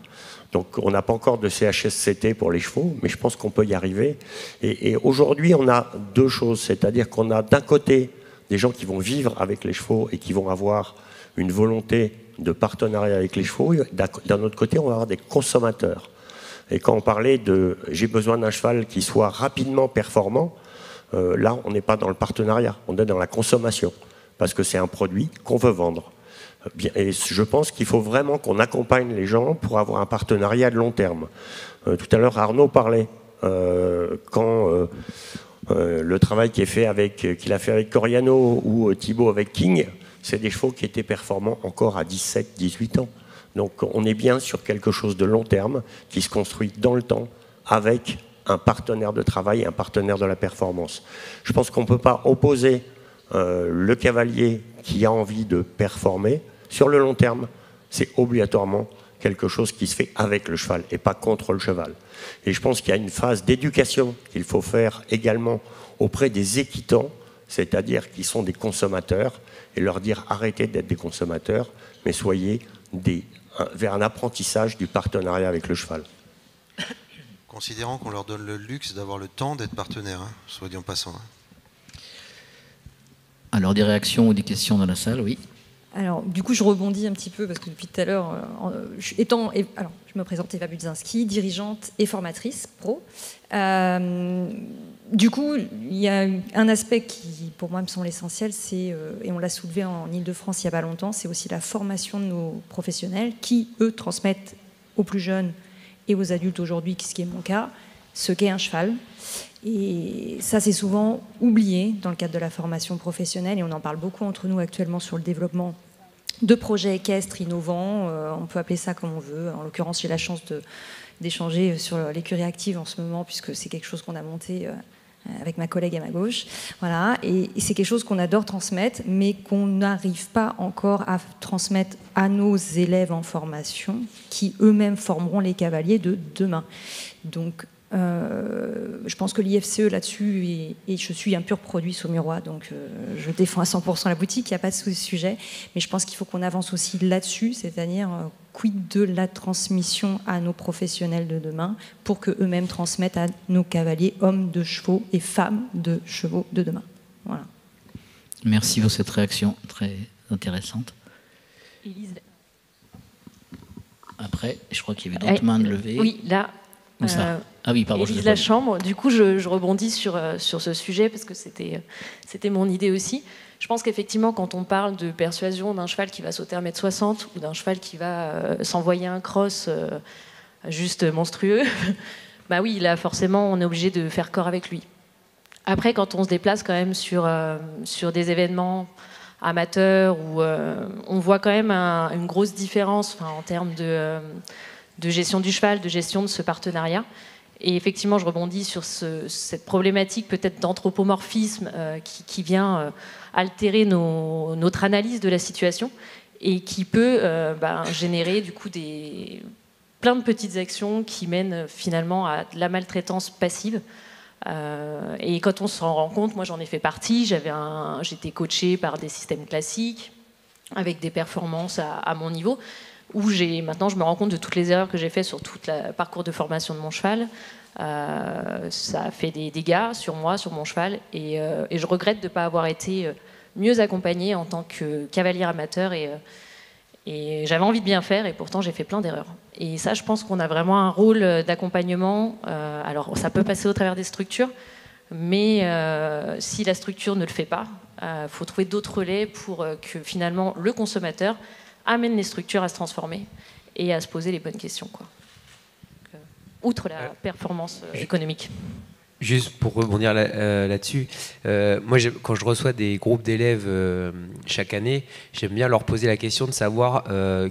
Donc on n'a pas encore de CHSCT pour les chevaux, mais je pense qu'on peut y arriver. Et aujourd'hui, on a 2 choses, c'est-à-dire qu'on a d'un côté des gens qui vont vivre avec les chevaux et qui vont avoir une volonté de partenariat avec les chevaux. D'un autre côté, on va avoir des consommateurs. Et quand on parlait de « j'ai besoin d'un cheval qui soit rapidement performant », là, on n'est pas dans le partenariat, on est dans la consommation, parce que c'est un produit qu'on veut vendre. Et je pense qu'il faut vraiment qu'on accompagne les gens pour avoir un partenariat de long terme. Tout à l'heure, Arnaud parlait quand le travail qu'il a fait avec Coriano ou Thibaut avec King, c'est des chevaux qui étaient performants encore à 17, 18 ans. Donc on est bien sur quelque chose de long terme qui se construit dans le temps avec un partenaire de travail et un partenaire de la performance. Je pense qu'on ne peut pas opposer le cavalier qui a envie de performer. Sur le long terme, c'est obligatoirement quelque chose qui se fait avec le cheval et pas contre le cheval. Et je pense qu'il y a une phase d'éducation qu'il faut faire également auprès des équitants, c'est-à-dire qui sont des consommateurs, et leur dire arrêtez d'être des consommateurs, mais soyez vers un apprentissage du partenariat avec le cheval. Considérant qu'on leur donne le luxe d'avoir le temps d'être partenaires, soit dit en passant. Alors des réactions ou des questions dans la salle, oui. Alors, du coup, je rebondis un petit peu parce que depuis tout à l'heure, je me présente Eva Budzinski, dirigeante et formatrice pro. Du coup, il y a un aspect qui, pour moi, me semble essentiel, c'est, et on l'a soulevé en Ile-de-France il n'y a pas longtemps, c'est aussi la formation de nos professionnels qui, eux, transmettent aux plus jeunes et aux adultes aujourd'hui, ce qui est mon cas, ce qu'est un cheval. Et ça, c'est souvent oublié dans le cadre de la formation professionnelle, et on en parle beaucoup entre nous actuellement sur le développement de projets équestres innovants. On peut appeler ça comme on veut. En l'occurrence, j'ai la chance d'échanger sur l'écurie active en ce moment, puisque c'est quelque chose qu'on a monté avec ma collègue à ma gauche. Voilà. Et c'est quelque chose qu'on adore transmettre, mais qu'on n'arrive pas encore à transmettre à nos élèves en formation, qui eux-mêmes formeront les cavaliers de demain. Donc, je pense que l'IFCE là-dessus, et je suis un pur produit saumurois, donc je défends à 100% la boutique, il n'y a pas de sujet, mais je pense qu'il faut qu'on avance aussi là-dessus, c'est-à-dire quid de la transmission à nos professionnels de demain pour qu'eux-mêmes transmettent à nos cavaliers, hommes de chevaux et femmes de chevaux de demain. Voilà. Merci pour cette réaction très intéressante. Élise. Après, je crois qu'il y avait d'autres mains de levées. Oui, là. Ah oui, pardon. Élise Lachambre. Du coup, je rebondis sur ce sujet parce que c'était mon idée aussi. Je pense qu'effectivement, quand on parle de persuasion d'un cheval qui va sauter 1m60 ou d'un cheval qui va s'envoyer un cross juste monstrueux, bah oui, là, forcément, on est obligé de faire corps avec lui. Après, quand on se déplace quand même sur des événements amateur, où on voit quand même une grosse différence en termes de gestion du cheval, de gestion de ce partenariat. Et effectivement, je rebondis sur cette problématique peut-être d'anthropomorphisme qui vient altérer notre analyse de la situation et qui peut générer du coup plein de petites actions qui mènent finalement à de la maltraitance passive. Et quand on s'en rend compte, moi j'en ai fait partie, j'étais coachée par des systèmes classiques avec des performances à mon niveau, où maintenant je me rends compte de toutes les erreurs que j'ai faites sur tout le parcours de formation de mon cheval. Ça a fait des dégâts sur moi, sur mon cheval, et je regrette de ne pas avoir été mieux accompagnée en tant que cavalière amateur, et j'avais envie de bien faire, et pourtant j'ai fait plein d'erreurs. Et ça, je pense qu'on a vraiment un rôle d'accompagnement. Alors ça peut passer au travers des structures, mais si la structure ne le fait pas, faut trouver d'autres relais pour que finalement le consommateur amène les structures à se transformer et à se poser les bonnes questions, quoi. Outre la performance économique. Juste pour rebondir là-dessus, moi quand je reçois des groupes d'élèves chaque année, j'aime bien leur poser la question de savoir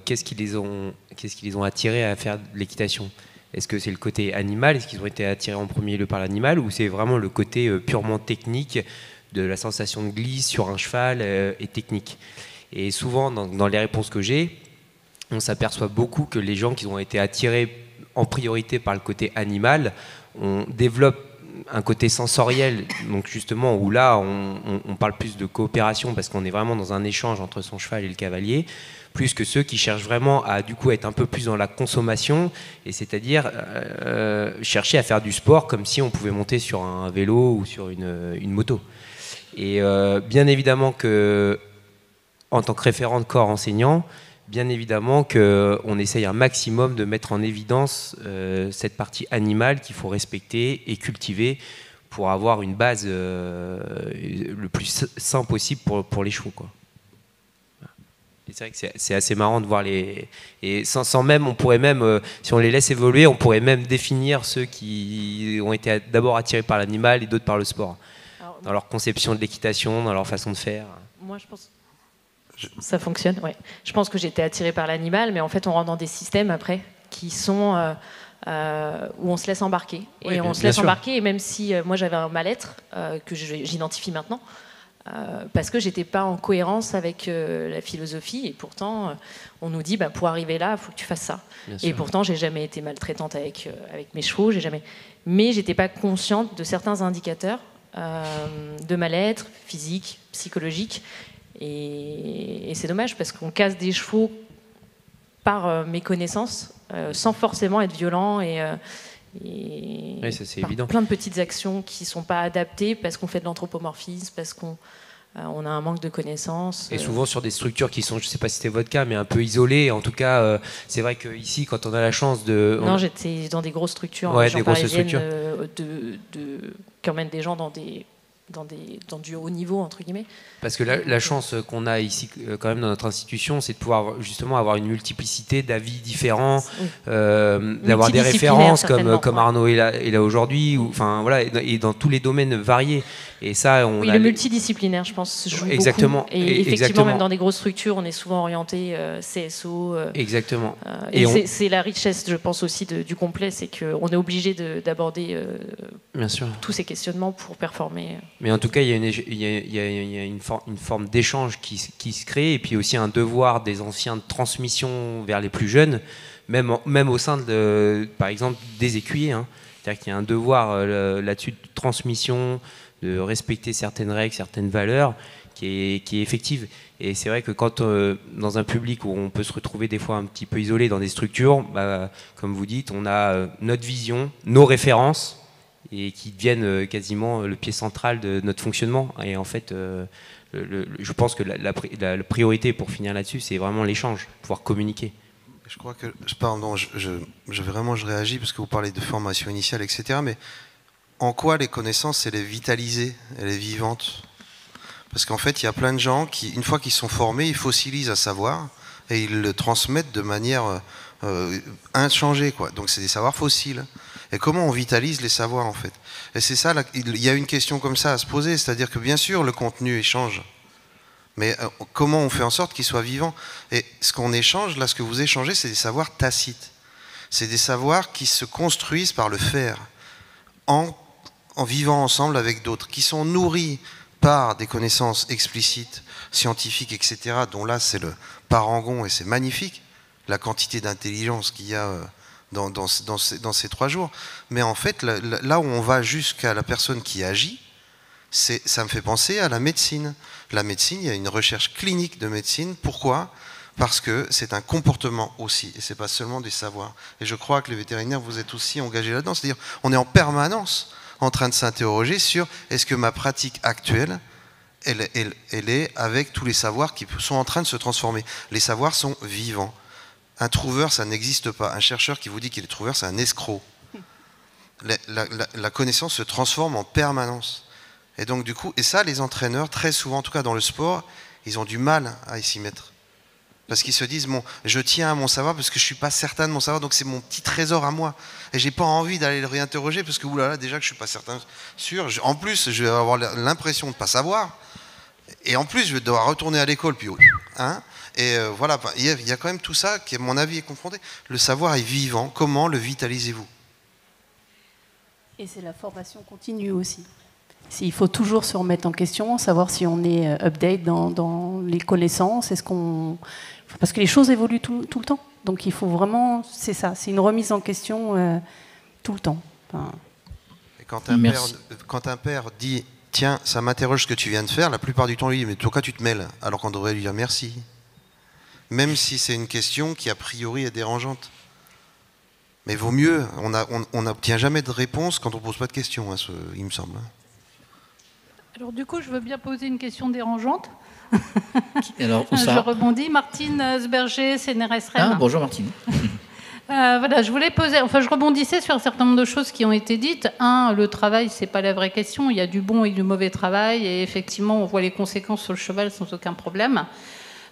qu'est-ce qui les ont attirés à faire de l'équitation. Est-ce que c'est le côté animal, est-ce qu'ils ont été attirés en premier lieu par l'animal, ou c'est vraiment le côté purement technique de la sensation de glisse sur un cheval et technique. Et souvent dans les réponses que j'ai, on s'aperçoit beaucoup que les gens qui ont été attirés en priorité par le côté animal, on développe un côté sensoriel, donc justement où là on parle plus de coopération parce qu'on est vraiment dans un échange entre son cheval et le cavalier, plus que ceux qui cherchent vraiment à du coup être un peu plus dans la consommation, et c'est-à-dire chercher à faire du sport comme si on pouvait monter sur un vélo ou sur une moto. Et bien évidemment que en tant que référent de corps enseignant, bien évidemment qu'on essaye un maximum de mettre en évidence cette partie animale qu'il faut respecter et cultiver pour avoir une base le plus sain possible pour les chevaux, quoi. Et c'est vrai que c'est assez marrant de voir les... Et sans même, on pourrait même, si on les laisse évoluer, on pourrait même définir ceux qui ont été d'abord attirés par l'animal et d'autres par le sport. Alors, dans leur conception de l'équitation, dans leur façon de faire. Moi, je pense... Ça fonctionne, ouais. Je pense que j'étais attirée par l'animal, mais en fait, on rentre dans des systèmes après qui sont où on se laisse embarquer. Et oui, on se laisse embarquer, et même si moi j'avais un mal-être que j'identifie maintenant, parce que j'étais pas en cohérence avec la philosophie, et pourtant on nous dit pour arriver là, il faut que tu fasses ça. Et pourtant, j'ai jamais été maltraitante avec mes chevaux, mais j'étais pas consciente de certains indicateurs de mal-être physique, psychologique. Et c'est dommage parce qu'on casse des chevaux par méconnaissance, sans forcément être violent et oui, ça, c'est évident. Plein de petites actions qui ne sont pas adaptées parce qu'on fait de l'anthropomorphisme, parce qu'on a un manque de connaissances. Et souvent sur des structures qui sont, je ne sais pas si c'était votre cas, mais un peu isolées. En tout cas, c'est vrai qu'ici, quand on a la chance de... Non, j'étais dans des grosses structures, des grosses structures. Qui emmènent des gens dans du haut niveau, entre guillemets. Parce que la chance qu'on a ici, quand même, dans notre institution, c'est de pouvoir justement avoir une multiplicité d'avis différents, d'avoir des références comme Arnaud est là aujourd'hui, enfin voilà, et dans tous les domaines variés. Et ça, le multidisciplinaire, je pense, joue exactement. Beaucoup. Et effectivement, même dans des grosses structures, on est souvent orienté CSO. Exactement. Et c'est la richesse, je pense aussi, du complet, c'est qu'on est obligé d'aborder tous ces questionnements pour performer. Mais en tout cas, il y a une forme d'échange qui se crée, et puis aussi un devoir des anciens de transmission vers les plus jeunes, même au sein par exemple, des écuyers. C'est-à-dire qu'il y a un devoir là-dessus de transmission, de respecter certaines règles, certaines valeurs, qui est effective. Et c'est vrai que quand, dans un public où on peut se retrouver des fois un petit peu isolé dans des structures, comme vous dites, on a notre vision, nos références, et qui deviennent quasiment le pied central de notre fonctionnement. Et en fait, je pense que la priorité, pour finir là-dessus, c'est vraiment l'échange, pouvoir communiquer. Je crois que, pardon, je réagis parce que vous parlez de formation initiale, etc. Mais en quoi les connaissances, elle est vitalisée, elle est vivante? Parce qu'en fait, il y a plein de gens qui, une fois qu'ils sont formés, ils fossilisent un savoir et ils le transmettent de manière inchangée, quoi. Donc c'est des savoirs fossiles. Et comment on vitalise les savoirs, en fait? Et c'est ça, il y a une question comme ça à se poser, c'est-à-dire que bien sûr, le contenu change. Mais comment on fait en sorte qu'il soit vivant? Et ce qu'on échange, là, ce que vous échangez, c'est des savoirs tacites. C'est des savoirs qui se construisent par le faire, en vivant ensemble avec d'autres, qui sont nourris par des connaissances explicites, scientifiques, etc., dont là, c'est le parangon, et c'est magnifique, la quantité d'intelligence qu'il y a dans ces 3 jours. Mais en fait, là où on va jusqu'à la personne qui agit, ça me fait penser à la médecine. La médecine, il y a une recherche clinique de médecine. Pourquoi ? Parce que c'est un comportement aussi, et c'est pas seulement des savoirs. Et je crois que les vétérinaires, vous êtes aussi engagés là-dedans. C'est-à-dire, on est en permanence en train de s'interroger sur est-ce que ma pratique actuelle, elle est avec tous les savoirs qui sont en train de se transformer. Les savoirs sont vivants. Un trouveur, ça n'existe pas. Un chercheur qui vous dit qu'il est trouveur, c'est un escroc. La connaissance se transforme en permanence. Et donc du coup, et ça, les entraîneurs, très souvent, en tout cas dans le sport, ils ont du mal à s'y mettre. Parce qu'ils se disent, bon, je tiens à mon savoir parce que je ne suis pas certain de mon savoir, donc c'est mon petit trésor à moi. Et je n'ai pas envie d'aller le réinterroger parce que, oulala, déjà que je ne suis pas certain, sûr. En plus, je vais avoir l'impression de ne pas savoir. Et en plus, je vais devoir retourner à l'école, puis hein. Et voilà, il y a quand même tout ça qui, à mon avis, est confronté. Le savoir est vivant. Comment le vitalisez-vous? Et c'est la formation continue aussi. Il faut toujours se remettre en question, savoir si on est update dans les connaissances. Parce que les choses évoluent tout le temps. Donc il faut vraiment, c'est ça, c'est une remise en question tout le temps. Enfin... Et quand un père dit, tiens, ça m'interroge ce que tu viens de faire, la plupart du temps, lui dit, mais pourquoi tu te mêles? Alors qu'on devrait lui dire merci. Même si c'est une question qui, a priori, est dérangeante. Mais vaut mieux, on n'obtient jamais de réponse quand on ne pose pas de questions, hein, il me semble. Alors du coup, je veux bien poser une question dérangeante. Alors, je rebondis. Martine Sberger, CNRS Rennes. Ah, bonjour Martine. Voilà, je rebondissais sur un certain nombre de choses qui ont été dites. Le travail, c'est pas la vraie question. Il y a du bon et du mauvais travail, et effectivement, on voit les conséquences sur le cheval sans aucun problème.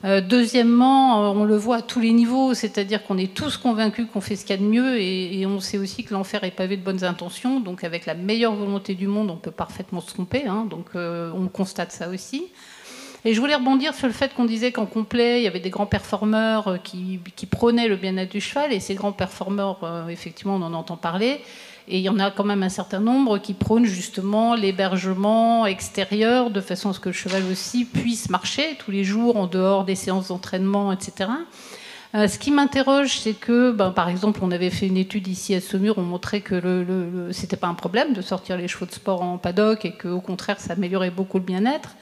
Deuxièmement, on le voit à tous les niveaux, c'est-à-dire qu'on est tous convaincus qu'on fait ce qu'il y a de mieux, et on sait aussi que l'enfer est pavé de bonnes intentions, donc avec la meilleure volonté du monde, on peut parfaitement se tromper, hein, donc on constate ça aussi. Et je voulais rebondir sur le fait qu'on disait qu'en complet, il y avait des grands performeurs qui prônaient le bien-être du cheval, et ces grands performeurs, effectivement, on en entend parler. Et il y en a quand même un certain nombre qui prônent justement l'hébergement extérieur de façon à ce que le cheval aussi puisse marcher tous les jours en dehors des séances d'entraînement, etc. Ce qui m'interroge, c'est que, par exemple, on avait fait une étude ici à Saumur, on montrait que c'était pas un problème de sortir les chevaux de sport en paddock et qu'au contraire, ça améliorait beaucoup le bien-être.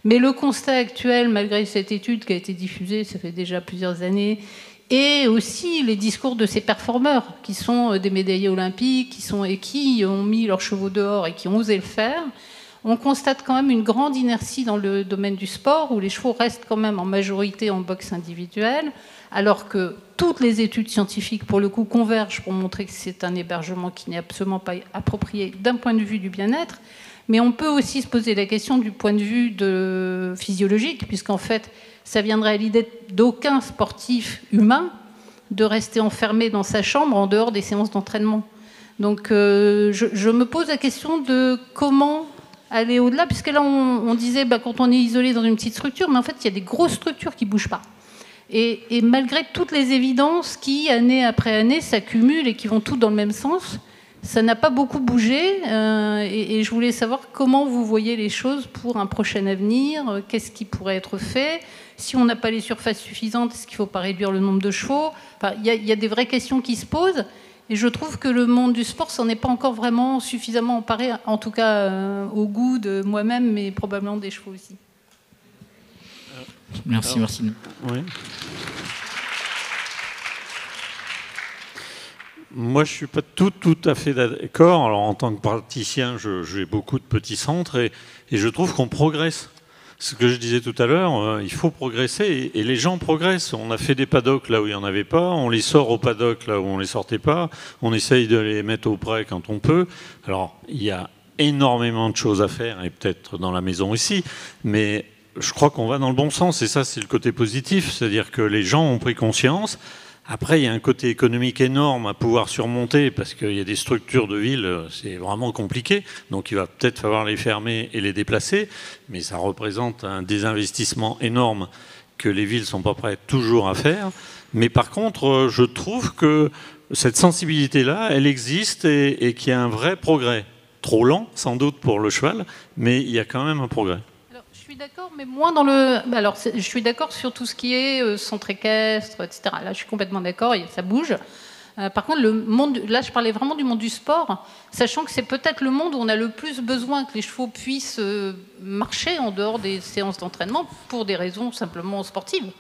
Mais le constat actuel, malgré cette étude qui a été diffusée, ça fait déjà plusieurs années, et aussi les discours de ces performeurs qui sont des médaillés olympiques, qui ont mis leurs chevaux dehors et qui ont osé le faire, on constate quand même une grande inertie dans le domaine du sport, où les chevaux restent quand même en majorité en boxe individuelle, alors que toutes les études scientifiques, pour le coup, convergent pour montrer que c'est un hébergement qui n'est absolument pas approprié d'un point de vue du bien-être. Mais on peut aussi se poser la question du point de vue physiologique, puisqu'en fait, ça viendrait à l'idée d'aucun sportif humain de rester enfermé dans sa chambre en dehors des séances d'entraînement. Donc je me pose la question de comment aller au-delà, puisque là on disait quand on est isolé dans une petite structure, mais en fait il y a des grosses structures qui ne bougent pas. Et malgré toutes les évidences qui, année après année, s'accumulent et qui vont toutes dans le même sens, ça n'a pas beaucoup bougé, et je voulais savoir comment vous voyez les choses pour un prochain avenir, qu'est-ce qui pourrait être fait, si on n'a pas les surfaces suffisantes, est-ce qu'il ne faut pas réduire le nombre de chevaux? Il y a des vraies questions qui se posent, et je trouve que le monde du sport s'en est pas encore vraiment suffisamment emparé, en tout cas au goût de moi-même, mais probablement des chevaux aussi. Merci Martine. Oui. Moi, je ne suis pas tout à fait d'accord. Alors, en tant que praticien, j'ai beaucoup de petits centres et je trouve qu'on progresse. Ce que je disais tout à l'heure, il faut progresser et les gens progressent. On a fait des paddocks là où il n'y en avait pas, on les sort au paddock là où on ne les sortait pas, on essaye de les mettre au prêt quand on peut. Alors, il y a énormément de choses à faire et peut-être dans la maison aussi, mais je crois qu'on va dans le bon sens et ça, c'est le côté positif. C'est-à-dire que les gens ont pris conscience. Après, il y a un côté économique énorme à pouvoir surmonter parce qu'il y a des structures de ville, c'est vraiment compliqué. Donc il va peut-être falloir les fermer et les déplacer, mais ça représente un désinvestissement énorme que les villes ne sont pas prêtes toujours à faire. Mais par contre, je trouve que cette sensibilité-là, elle existe et qu'il y a un vrai progrès. Trop lent, sans doute, pour le cheval, mais il y a quand même un progrès. Je suis d'accord, mais moins dans le. Alors, je suis d'accord sur tout ce qui est centre équestre, etc. Là, je suis complètement d'accord, ça bouge. Par contre, le monde, là, je parlais vraiment du monde du sport, sachant que c'est peut-être le monde où on a le plus besoin que les chevaux puissent marcher en dehors des séances d'entraînement pour des raisons simplement sportives.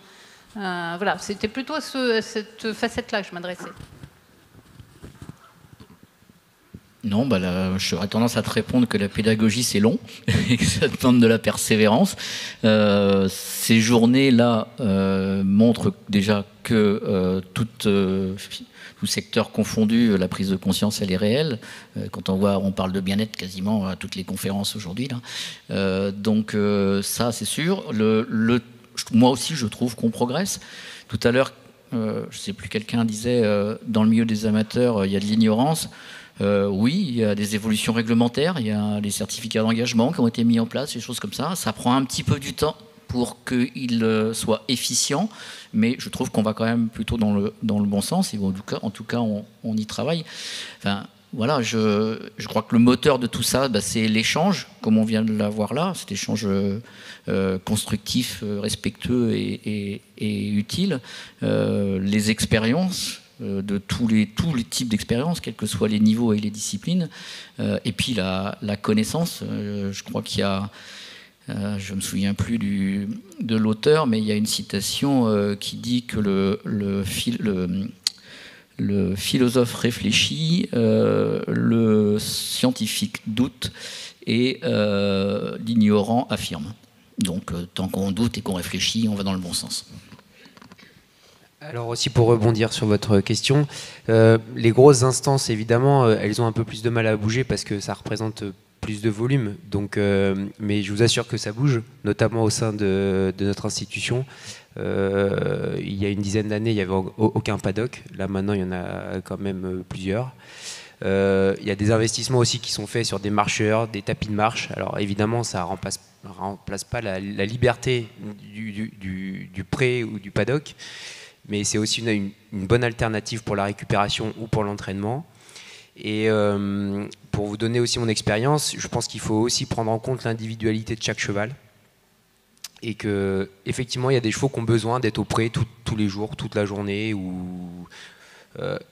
Voilà, c'était plutôt à cette facette-là que je m'adressais. Non, là, j'aurais tendance à te répondre que la pédagogie, c'est long et que ça demande de la persévérance. Ces journées-là montrent déjà que tout secteur confondu, la prise de conscience, elle est réelle. Quand on parle de bien-être quasiment à toutes les conférences aujourd'hui. Donc ça, c'est sûr. Moi aussi, je trouve qu'on progresse. Tout à l'heure, je ne sais plus, quelqu'un disait, dans le milieu des amateurs, il y a de l'ignorance. Oui, il y a des évolutions réglementaires, il y a les certificats d'engagement qui ont été mis en place, des choses comme ça. Ça prend un petit peu du temps pour qu'il soit efficient, mais je trouve qu'on va quand même plutôt dans le bon sens, et en tout cas on y travaille. Enfin, voilà, je crois que le moteur de tout ça, c'est l'échange, comme on vient de l'avoir là, cet échange constructif, respectueux et utile, les expériences, de tous les types d'expériences, quels que soient les niveaux et les disciplines, et puis la connaissance. Je crois qu'il y a, je ne me souviens plus de l'auteur, mais il y a une citation qui dit que le philosophe réfléchit, le scientifique doute et l'ignorant affirme. Donc tant qu'on doute et qu'on réfléchit, on va dans le bon sens. Alors aussi pour rebondir sur votre question, les grosses instances évidemment elles ont un peu plus de mal à bouger parce que ça représente plus de volume, donc, mais je vous assure que ça bouge, notamment au sein de notre institution. Il y a une dizaine d'années il n'y avait aucun paddock, là maintenant il y en a quand même plusieurs. Il y a des investissements aussi qui sont faits sur des marcheurs, des tapis de marche. Alors évidemment ça remplace pas la liberté du pré ou du paddock, mais c'est aussi une bonne alternative pour la récupération ou pour l'entraînement. Et pour vous donner aussi mon expérience, je pense qu'il faut aussi prendre en compte l'individualité de chaque cheval. Et qu'effectivement, il y a des chevaux qui ont besoin d'être au pré tous les jours, toute la journée.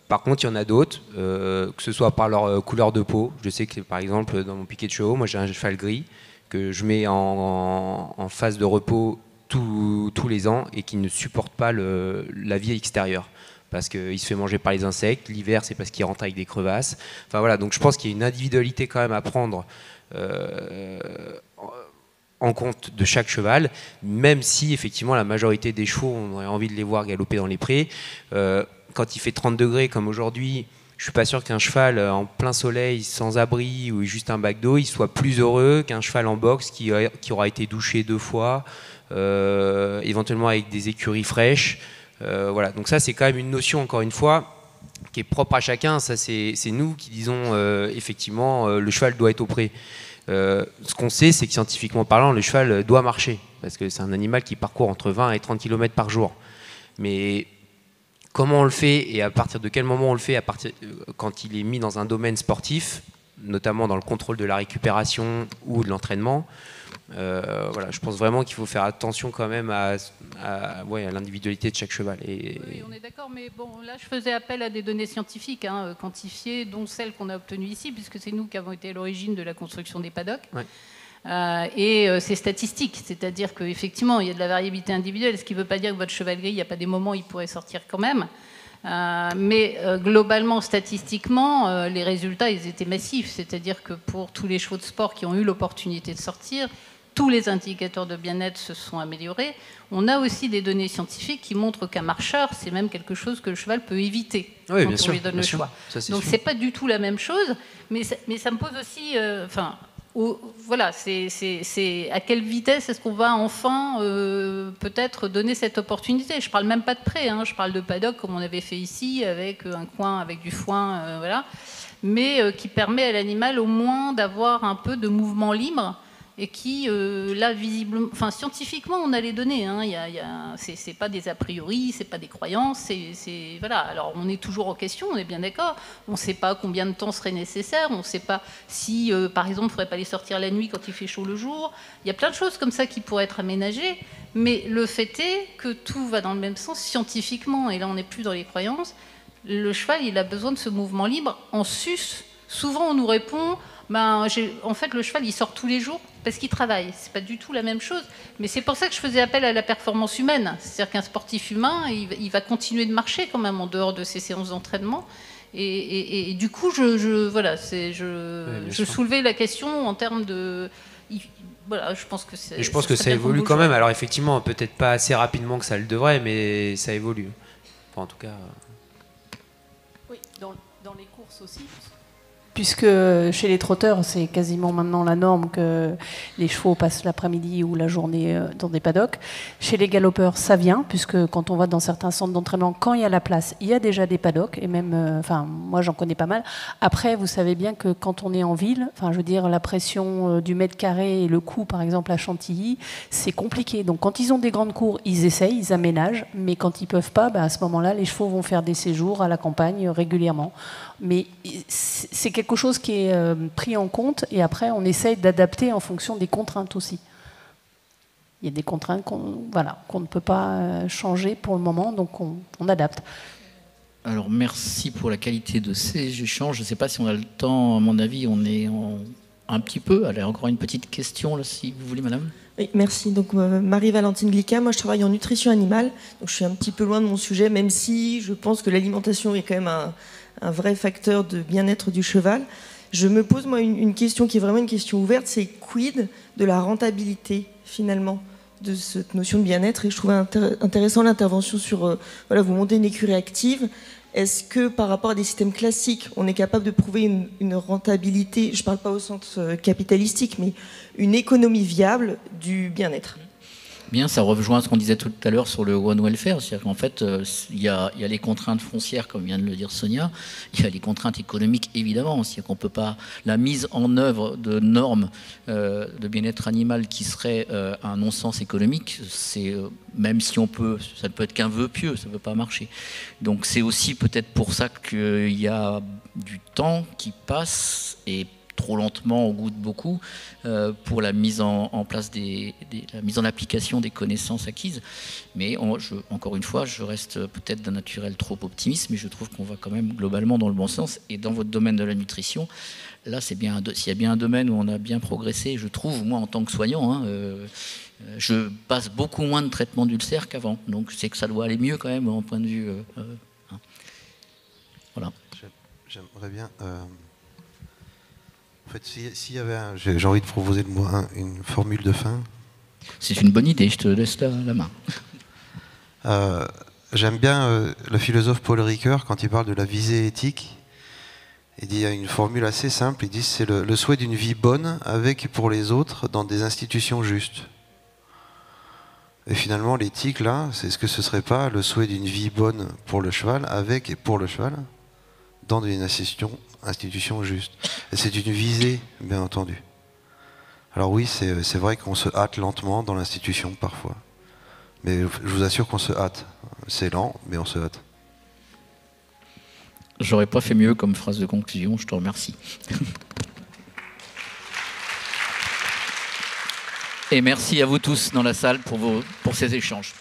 Par contre, il y en a d'autres, que ce soit par leur couleur de peau. Je sais que par exemple, dans mon piquet de chevaux, moi j'ai un cheval gris que je mets en phase de repos tous les ans et qui ne supporte pas la vie extérieure parce qu'il se fait manger par les insectes. L'hiver, c'est parce qu'il rentre avec des crevasses. Enfin voilà, donc je pense qu'il y a une individualité quand même à prendre en compte de chaque cheval, même si effectivement la majorité des chevaux, on aurait envie de les voir galoper dans les prés. Quand il fait 30 degrés comme aujourd'hui, je suis pas sûr qu'un cheval en plein soleil, sans abri ou juste un bac d'eau, il soit plus heureux qu'un cheval en boxe qui aura été douché 2 fois, éventuellement avec des écuries fraîches. Voilà. Donc ça, c'est quand même une notion, encore une fois, qui est propre à chacun. Ça, c'est nous qui disons effectivement le cheval doit être au pré. Ce qu'on sait, c'est que scientifiquement parlant, le cheval doit marcher, parce que c'est un animal qui parcourt entre 20 et 30 km par jour. Mais comment on le fait et à partir de quel moment on le fait, quand il est mis dans un domaine sportif, notamment dans le contrôle de la récupération ou de l'entraînement, voilà, je pense vraiment qu'il faut faire attention quand même à l'individualité de chaque cheval. Oui, on est d'accord, mais bon, là je faisais appel à des données scientifiques quantifiées, dont celles qu'on a obtenues ici, puisque c'est nous qui avons été à l'origine de la construction des paddocks. Ouais. Et c'est statistique, c'est-à-dire qu'effectivement il y a de la variabilité individuelle, ce qui ne veut pas dire que votre cheval gris, il n'y a pas des moments où il pourrait sortir quand même. Mais globalement, statistiquement, les résultats ils étaient massifs, c'est-à-dire que pour tous les chevaux de sport qui ont eu l'opportunité de sortir, tous les indicateurs de bien-être se sont améliorés. On a aussi des données scientifiques qui montrent qu'un marcheur, c'est même quelque chose que le cheval peut éviter quand on lui donne le choix. Donc c'est pas du tout la même chose, mais ça me pose aussi... voilà, c'est à quelle vitesse est-ce qu'on va enfin peut-être donner cette opportunité. Je parle même pas de près, hein, je parle de paddock comme on avait fait ici, avec un coin avec du foin, voilà, mais qui permet à l'animal au moins d'avoir un peu de mouvement libre. Et qui, là, visiblement, enfin, scientifiquement, on a les données. Hein, c'est pas des a priori, c'est pas des croyances. Voilà. Alors, on est toujours en question, on est bien d'accord. On ne sait pas combien de temps serait nécessaire. On ne sait pas si, par exemple, il ne faudrait pas les sortir la nuit quand il fait chaud le jour. Il y a plein de choses comme ça qui pourraient être aménagées. Mais le fait est que tout va dans le même sens scientifiquement. Et là, on n'est plus dans les croyances. Le cheval, il a besoin de ce mouvement libre en sus. Souvent, on nous répond... en fait, le cheval, il sort tous les jours parce qu'il travaille. C'est pas du tout la même chose. Mais c'est pour ça que je faisais appel à la performance humaine. C'est-à-dire qu'un sportif humain, il va continuer de marcher quand même en dehors de ses séances d'entraînement. Et du coup, je soulevais la question en termes de... Voilà, je pense que c'est... Et je pense que ça évolue quand même. Alors effectivement, peut-être pas assez rapidement que ça le devrait, mais ça évolue. Enfin, en tout cas... Oui, dans les courses aussi. Puisque chez les trotteurs, c'est quasiment maintenant la norme que les chevaux passent l'après-midi ou la journée dans des paddocks. Chez les galopeurs, ça vient, puisque quand on va dans certains centres d'entraînement, quand il y a la place, il y a déjà des paddocks, et même, moi j'en connais pas mal. Après, vous savez bien que quand on est en ville, je veux dire, la pression du mètre carré et le coût, par exemple, à Chantilly, c'est compliqué. Donc quand ils ont des grandes cours, ils essayent, ils aménagent, mais quand ils peuvent pas, à ce moment-là, les chevaux vont faire des séjours à la campagne régulièrement. Mais c'est quelque chose qui est pris en compte et après on essaye d'adapter en fonction des contraintes aussi. Il y a des contraintes qu'on ne peut pas changer pour le moment, donc on adapte. Alors merci pour la qualité de ces échanges. Je ne sais pas si on a le temps, à mon avis, on est un petit peu. Allez, encore une petite question, là, si vous voulez, madame. Oui, merci. Donc Marie-Valentine Glica, moi je travaille en nutrition animale, donc je suis un petit peu loin de mon sujet, même si je pense que l'alimentation est quand même un vrai facteur de bien-être du cheval. Je me pose moi une question qui est vraiment une question ouverte, c'est quid de la rentabilité finalement de cette notion de bien-être. Et je trouvais intéressant l'intervention sur, vous montez une écurie active. Est-ce que par rapport à des systèmes classiques, on est capable de prouver une rentabilité, je ne parle pas au sens capitalistique, mais une économie viable du bien-être ? Bien, ça rejoint ce qu'on disait tout à l'heure sur le One Welfare, c'est-à-dire qu'en fait, il y a les contraintes foncières, comme vient de le dire Sonia, il y a les contraintes économiques, évidemment, c'est-à-dire qu'on ne peut pas... La mise en œuvre de normes de bien-être animal qui serait un non-sens économique, c'est, même si ça ne peut être qu'un vœu pieux, ça ne peut pas marcher. Donc c'est aussi peut-être pour ça qu'il y a du temps qui passe, et trop lentement au goût de beaucoup, pour la mise en place la mise en application des connaissances acquises. Mais encore une fois, je reste peut-être d'un naturel trop optimiste, mais je trouve qu'on va quand même globalement dans le bon sens. Et dans votre domaine de la nutrition, là, s'il y a bien un domaine où on a bien progressé, je trouve, moi en tant que soignant, je passe beaucoup moins de traitements d'ulcères qu'avant. Donc c'est que ça doit aller mieux quand même en point de vue. Voilà. J'aimerais bien... En fait, s'il y avait j'ai envie de proposer une formule de fin. C'est une bonne idée, je te laisse la main. J'aime bien le philosophe Paul Ricoeur quand il parle de la visée éthique. Il y a une formule assez simple, il dit c'est le souhait d'une vie bonne avec et pour les autres dans des institutions justes. Et finalement, l'éthique, là, est-ce que ce ne serait pas le souhait d'une vie bonne pour le cheval avec et pour le cheval dans des institutions justes. Et c'est une visée, bien entendu. Alors oui, c'est vrai qu'on se hâte lentement dans l'institution parfois. Mais je vous assure qu'on se hâte. C'est lent, mais on se hâte. J'aurais pas fait mieux comme phrase de conclusion, je te remercie. Et merci à vous tous dans la salle pour ces échanges.